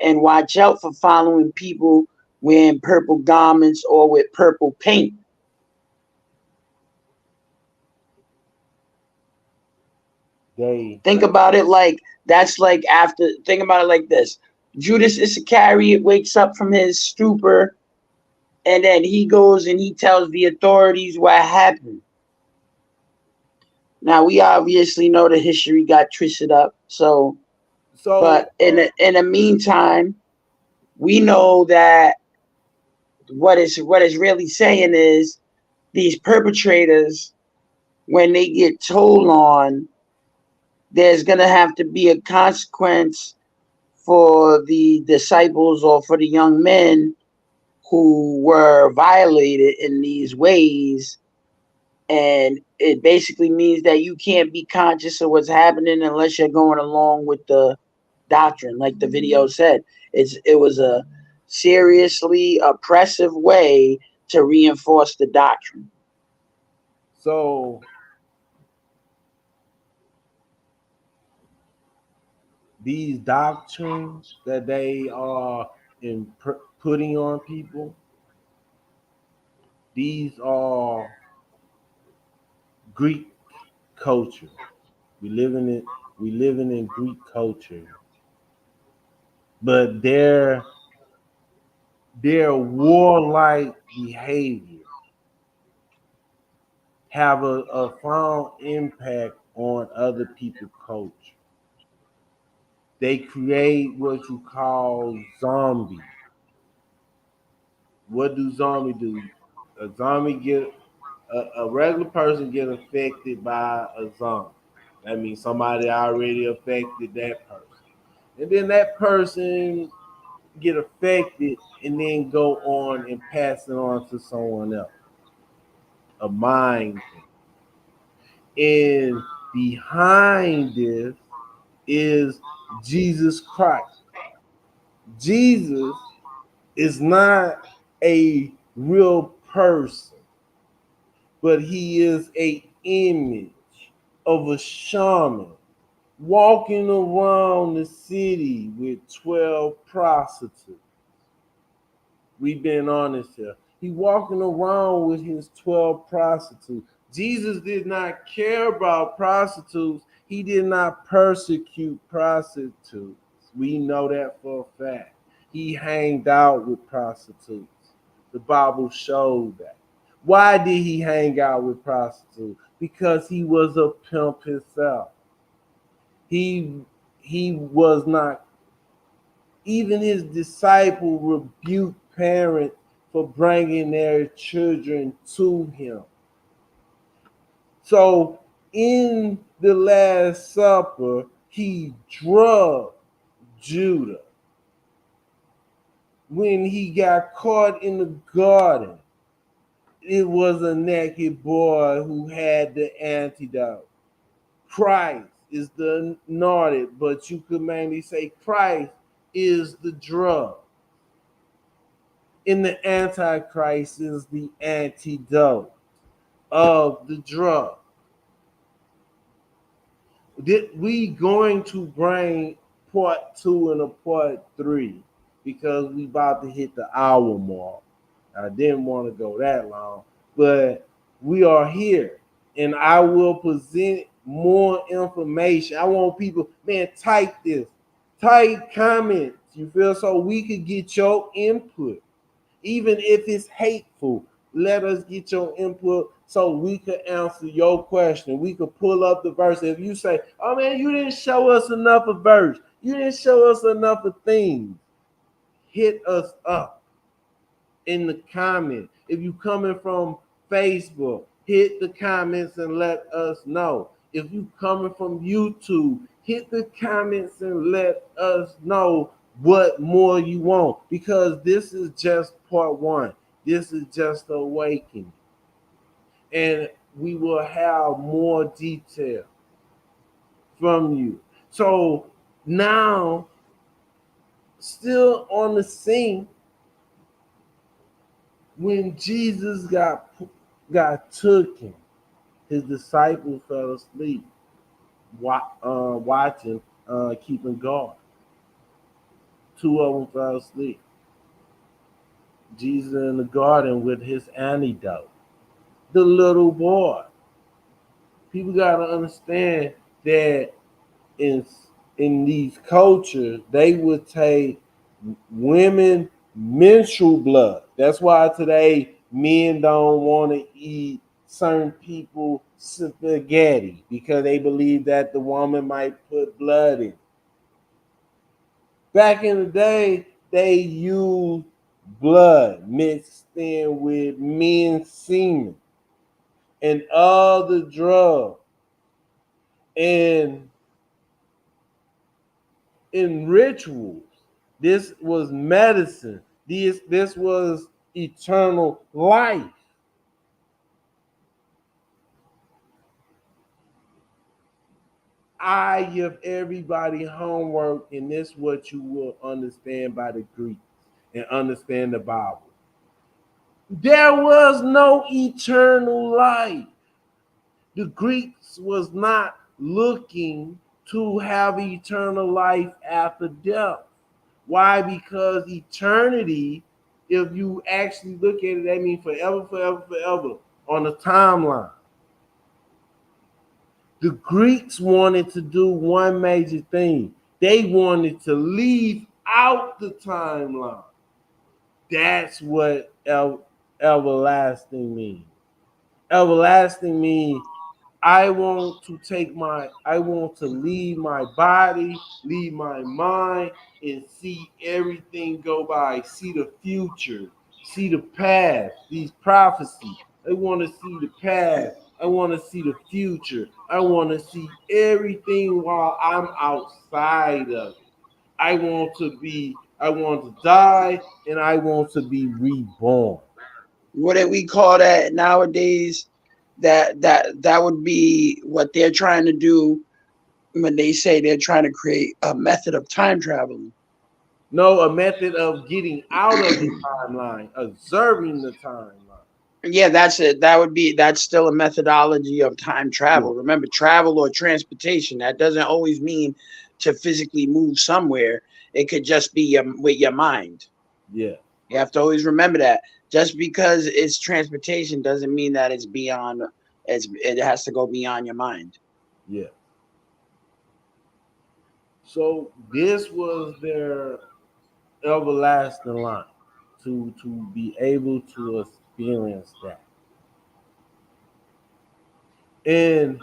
and watch out for following people wearing purple garments or with purple paint. Think about it like think about it like this. Judas Iscariot wakes up from his stupor and then he goes and he tells the authorities what happened. Now we obviously know the history got twisted up. But in the meantime, we know that what is really saying is these perpetrators, when they get told on, there's gonna have to be a consequence for the disciples or for the young men who were violated in these ways. And it basically means that you can't be conscious of what's happening unless you're going along with the doctrine. Like the video said, it was a seriously oppressive way to reinforce the doctrine. So these doctrines that they are putting on people, these are Greek culture. We live in it We living in Greek culture, but their warlike behavior have a profound impact on other people's culture. They create what you call zombie. What do zombie do? A zombie get a regular person get affected by a zombie. That means somebody already affected that person. And then that person get affected and then go on and pass it on to someone else. A mind thing. And behind this is Jesus Christ. Jesus is not a real person, but he is a image of a shaman walking around the city with 12 prostitutes. We've been honest here. He walking around with his 12 prostitutes. Jesus did not care about prostitutes. He did not persecute prostitutes. We know that for a fact. He hanged out with prostitutes. The Bible showed that. Why did he hang out with prostitutes? Because he was a pimp himself. He was not, even his disciple rebuked parents for bringing their children to him. So in the Last Supper, he drugged Judah. When he got caught in the garden, it was a naked boy who had the antidote. Christ is the anointed, but you could mainly say Christ is the drug. And the Antichrist is the antidote of the drug. We going to bring part 2 and a part 3 because we about to hit the hour mark. I didn't want to go that long, but we are here, and I will present more information. I want people, man, type this, type comments. You feel, so we could get your input. Even if it's hateful, let us get your input so we could answer your question. We could pull up the verse. If you say, oh man, you didn't show us enough of verse, you didn't show us enough of things, hit us up in the comments. If you coming from Facebook, hit the comments and let us know. If you coming from YouTube, hit the comments and let us know what more you want, because this is just part 1. This is just the awakening, and we will have more detail from you. So now, still on the scene, when Jesus got taken, his disciples fell asleep, watching, keeping guard. 2 of them fell asleep. Jesus in the garden with his antidote, the little boy. People got to understand that in these cultures, they would take women menstrual blood. That's why today men don't want to eat certain people spaghetti, because they believe that the woman might put blood in. Back in the day, they used blood mixed in with men's semen and other drugs. And in rituals, this was medicine. This was eternal life. I give everybody homework, and this is what you will understand by the Greeks and understand the Bible. There was no eternal life. The Greeks was not looking to have eternal life after death. Why? Because eternity, if you actually look at it, that means forever, forever, forever on the timeline. The Greeks wanted to do one major thing. They wanted to leave out the timeline. That's what everlasting means. Everlasting means I want to leave my body, leave my mind, and see everything go by, see the future, see the past, these prophecies. I want to see the past. I want to see the future. I want to see everything while I'm outside of it. I want to die and I want to be reborn. What do we call that nowadays? That would be what they're trying to do when they say they're trying to create a method of time traveling. No, a method of getting out of the timeline, observing the timeline. Yeah, that's it. That's still a methodology of time Yeah, travel. Remember, travel or transportation, that doesn't always mean to physically move somewhere. It could just be with your mind. yeah, You have to always remember that. Just because it's transportation doesn't mean that it has to go beyond your mind. yeah. So this was their everlasting line to be able to experience that. And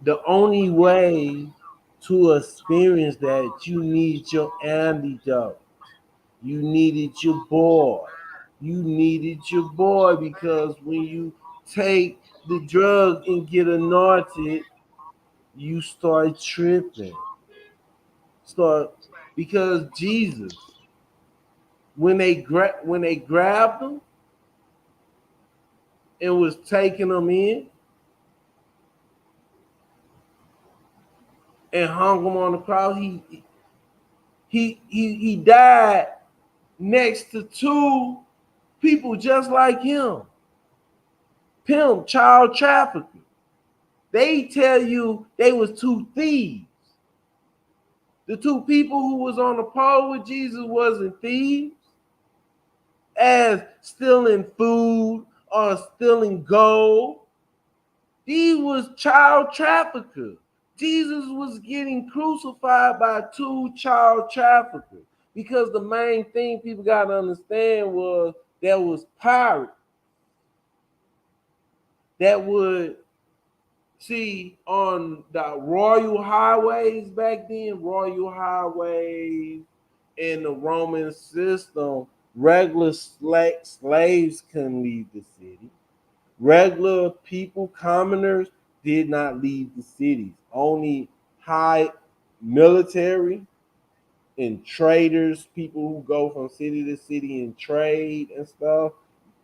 the only way to experience that, you need your antidote. You needed your boy. You needed your boy because when you take the drug and get anointed, you start tripping. Start because Jesus, when they grabbed him and was taking him in and hung him on the cross, he died next to two people just like him. Pimp, child trafficking. They tell you they was two thieves. The two people who was on the pole with Jesus wasn't thieves, as stealing food or stealing gold. These was child traffickers. Jesus was getting crucified by two child traffickers because the main thing people got to understand was there was pirates that would see on the royal highways back then, royal highways in the Roman system, regular slaves couldn't leave the city. Regular people, commoners, did not leave the cities. Only high military and traders, people who go from city to city and trade and stuff.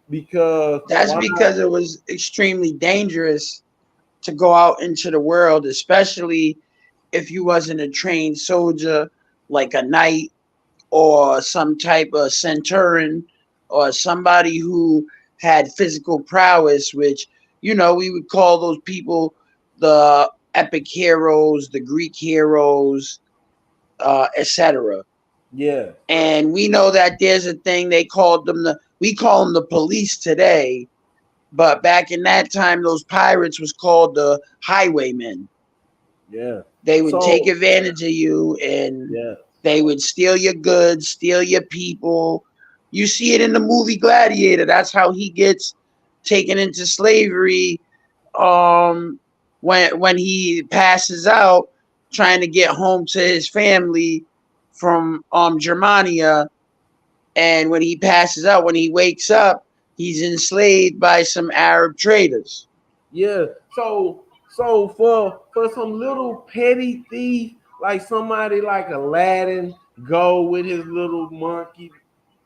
Because That's why not? because it was extremely dangerous to go out into the world, especially if you wasn't a trained soldier like a knight or some type of centurion or somebody who had physical prowess, which we would call those people the epic heroes, the Greek heroes, etc. Yeah, And we know that there's a thing they called them we call them the police today, but back in that time, those pirates was called the highwaymen. yeah. They would take So advantage of you and yeah, they would steal your goods, steal your people. You see it in the movie Gladiator. That's how he gets taken into slavery when he passes out trying to get home to his family from Germania, and when he passes out, when he wakes up, he's enslaved by some Arab traders. yeah. So for some little petty thief like somebody like Aladdin go with his little monkey.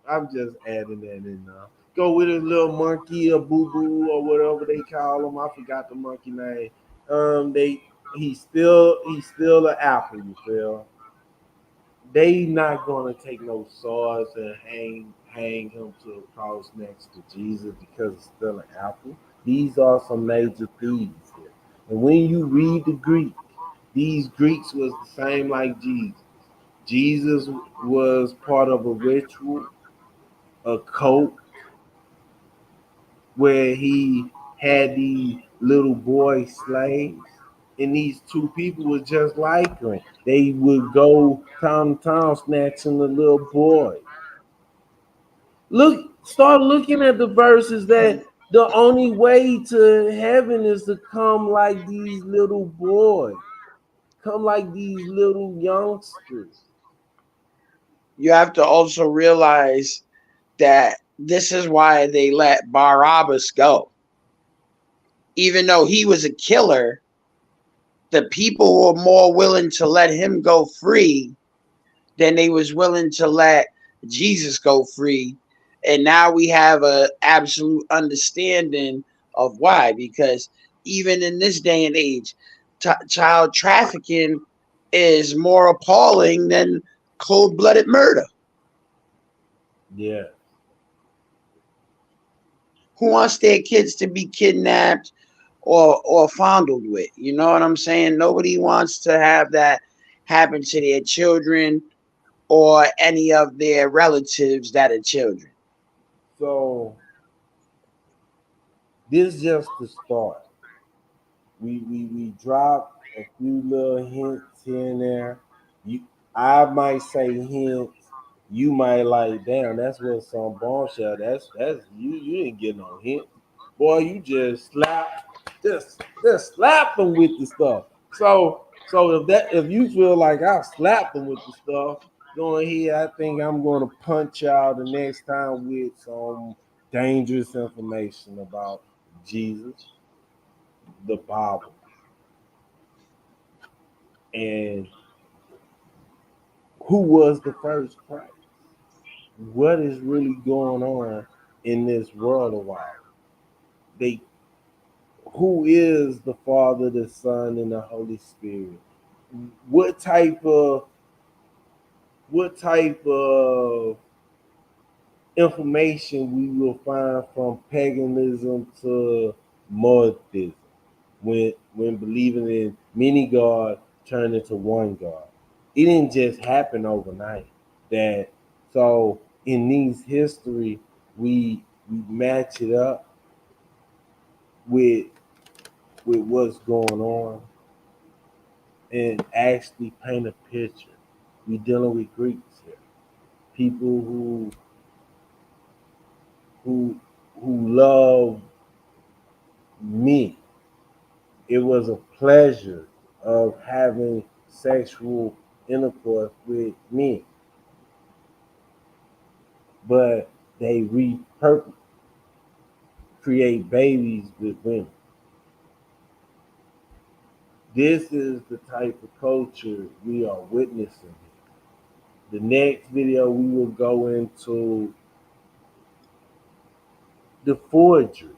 I'm just adding that in now. Go with his little monkey or boo boo or whatever they call him. I forgot the monkey name. They he's still an apple. You feel? They not gonna take no swords and hang him to a cross next to Jesus because it's still an apple. These are some major thieves here. And when you read the Greek, these Greeks was the same like Jesus. Jesus was part of a ritual, a cult where he had these little boy slaves. and these two people were just like him. They would go town to town snatching the little boy. Start looking at the verses that the only way to heaven is to come like these little boys, come like these little youngsters. You have to also realize that this is why they let Barabbas go. Even though he was a killer, the people were more willing to let him go free than they was willing to let Jesus go free. And now we have a absolute understanding of why. Because even in this day and age, child trafficking is more appalling than cold-blooded murder. Yeah. Who wants their kids to be kidnapped or fondled with? You know what I'm saying? Nobody wants to have that happen to their children or any of their relatives that are children. So this is just the start. We drop a few little hints here and there. I might say hints. You might like, damn, that's what some bombshell. That's you didn't get no hint. Boy, you just slap them with the stuff. So if you feel like I slapped them with the stuff, go ahead. I think I'm gonna punch y'all the next time with some dangerous information about Jesus, the Bible, and who was the first Christ. What is really going on in this world of ours? They Who is the Father, the Son, and the Holy Spirit? What type of information we will find from paganism to monotheism when believing in many gods turned into one God? It didn't just happen overnight. That so in these history we match it up with what's going on and actually paint a picture. We dealing with Greeks here, people who love me. It was a pleasure of having sexual intercourse with me, but they repurpose create babies with women. This is the type of culture we are witnessing. The next video we will go into the forgery.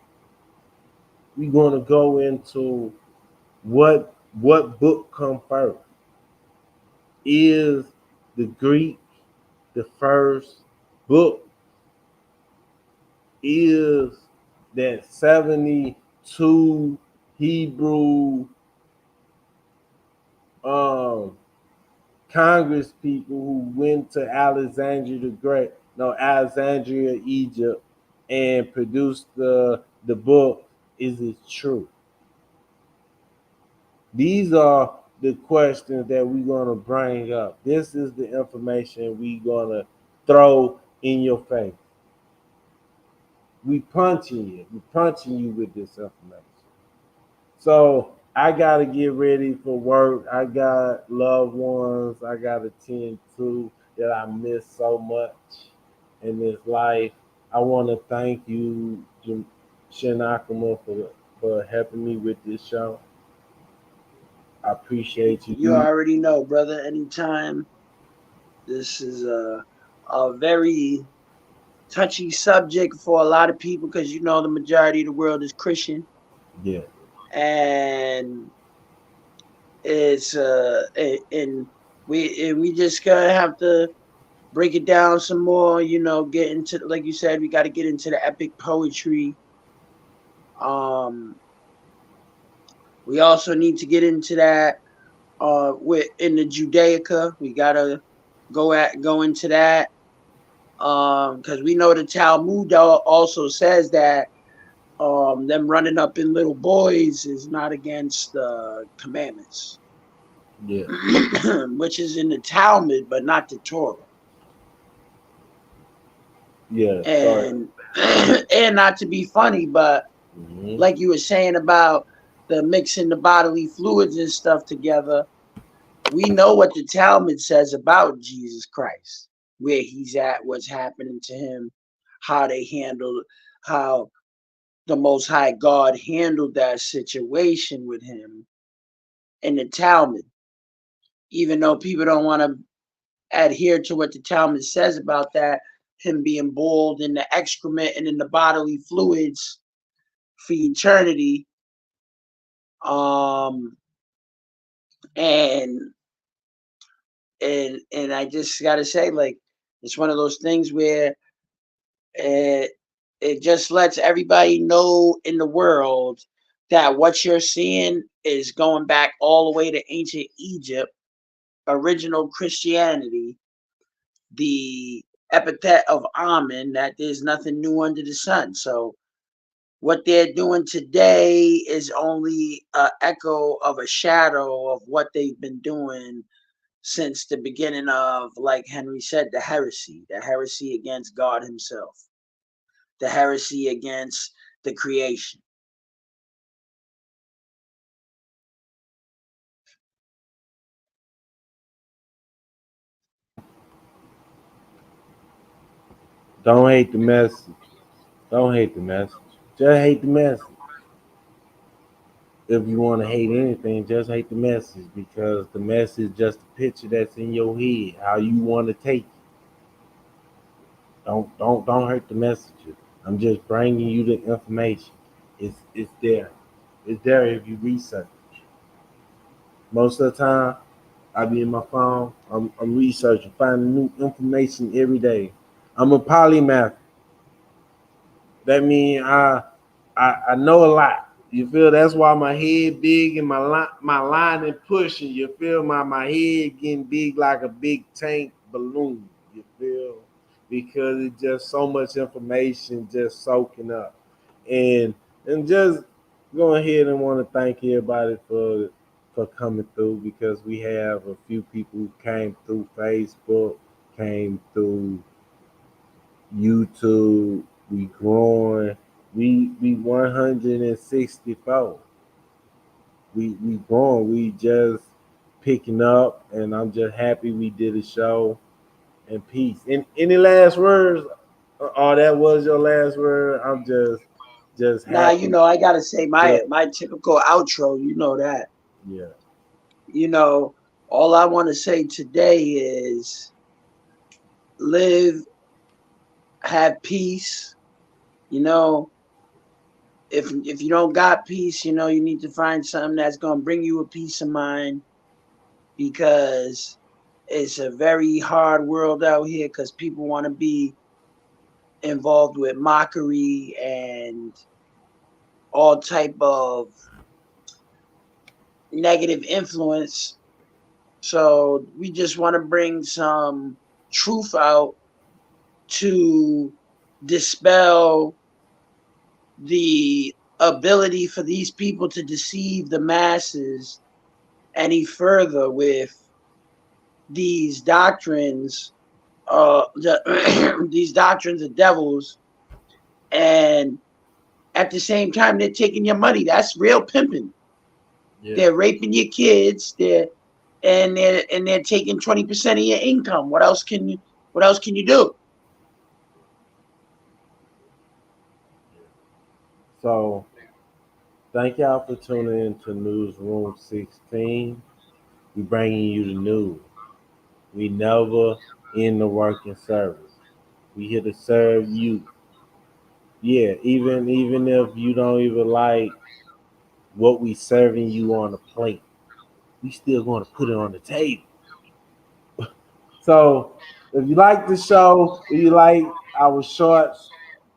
We're going to go into what book come first. Is the Greek the first book? Is that 72 Hebrew Congress people who went to Alexandria, Egypt, and produced the book, is it true? These are the questions that we're gonna bring up. This is the information we're gonna throw in your face. We're punching you with this information. So I gotta get ready for work. I got loved ones I gotta tend to that I miss so much in this life. I want to thank you, Shinakama, for helping me with this show. I appreciate you. You already know, brother. Anytime. This is a very touchy subject for a lot of people because you know the majority of the world is Christian. Yeah. And it's and we just gonna have to break it down some more, you know, get into, like you said, we got to get into the epic poetry. We also need to get into that with in the Judaica. We gotta go into that because we know the Talmud also says that them running up in little boys is not against the commandments. Yeah. Which is in the Talmud, but not the Torah. Yeah. And and not to be funny, but like you were saying about the mixing the bodily fluids and stuff together, we know what the Talmud says about Jesus Christ, where he's at, what's happening to him, how they handled, how the Most High God handled that situation with him in the Talmud. Even though people don't want to adhere to what the Talmud says about that, him being boiled in the excrement and in the bodily fluids for eternity. And I just gotta say, like, it's one of those things where it just lets everybody know in the world that what you're seeing is going back all the way to ancient Egypt, original Christianity, the epithet of Amen, that there's nothing new under the sun. So what they're doing today is only an echo of a shadow of what they've been doing since the beginning of, like Henry said, the heresy against God himself, the heresy against the creation. Don't hate the message. Don't hate the message. Just hate the message. If you want to hate anything, just hate the message, because the message is just a picture that's in your head, how you want to take it. Don't hurt the messages. I'm just bringing you the information. It's there. It's there if you research. Most of the time, I be in my phone. I'm researching, finding new information every day. I'm a polymath. That means I know a lot. You feel? That's why my head big and my line is pushing. You feel? My head getting big like a big tank balloon. You feel? Because it's just so much information just soaking up. And just go ahead and want to thank everybody for coming through, because we have a few people who came through Facebook, came through YouTube. We growing. We 164. We growing. We just picking up, and I'm just happy we did a show. And peace. And any last words? Oh, that was your last word. I'm just Now, happy. I gotta say Just, my typical outro. You know that. yeah. All I want to say today is live, have peace. You know, if you don't got peace, you need to find something that's gonna bring you a peace of mind, because it's a very hard world out here, because people want to be involved with mockery and all type of negative influence. So we just want to bring some truth out to dispel the ability for these people to deceive the masses any further with these doctrines, these doctrines of devils. And at the same time, they're taking your money. That's real pimping. Yeah. They're raping your kids. They're taking 20% of your income. What else can you do? So thank y'all for tuning in to Newsroom 16. We bringing you the news. We never in the working service. We here to serve you. Yeah, even if you don't even like what we serving you on the plate, we still going to put it on the table. So if you like the show, if you like our shorts,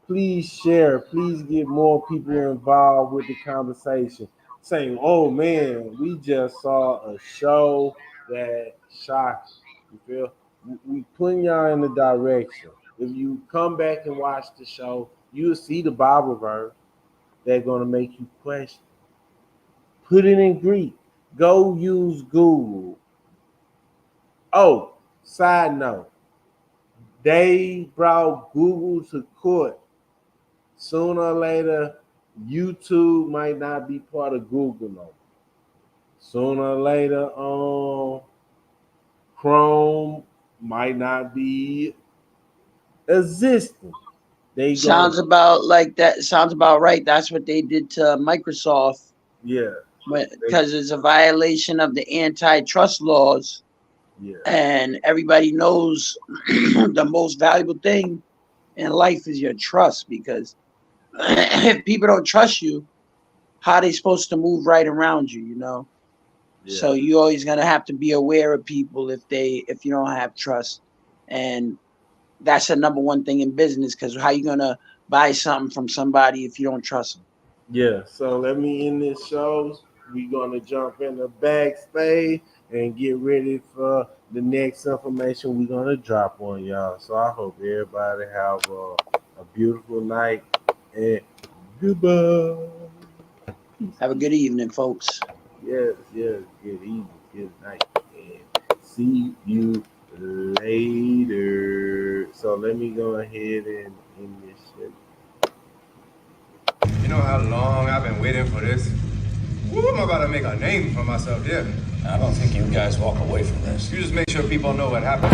please share. Please get more people involved with the conversation. Saying, "Oh man, we just saw a show that shocked." You feel? We putting y'all in the direction. If you come back and watch the show, you'll see the Bible verse. that are going to make you question. Put it in Greek. Go use Google. Oh, side note. They brought Google to court. Sooner or later, YouTube might not be part of Google no more. Sooner or later, Chrome might not be existing. Sounds about like that. Sounds about right. That's what they did to Microsoft. Yeah. Because it's a violation of the antitrust laws. Yeah. And everybody knows the most valuable thing in life is your trust, because if people don't trust you, how are they supposed to move right around you, you know? Yeah. So you're always gonna have to be aware of people if you don't have trust. And that's the number one thing in business, because how you gonna buy something from somebody if you don't trust them? Yeah, so let me end this show. We're gonna jump in the backstage and get ready for the next information we're gonna drop on y'all. So I hope everybody have a beautiful night and goodbye. Have a good evening, folks. Yes, good evening, good night, and see you later. So let me go ahead and end this shit. You know how long I've been waiting for this? Woo, I'm about to make a name for myself, yeah. I don't think you guys walk away from this. You just make sure people know what happened.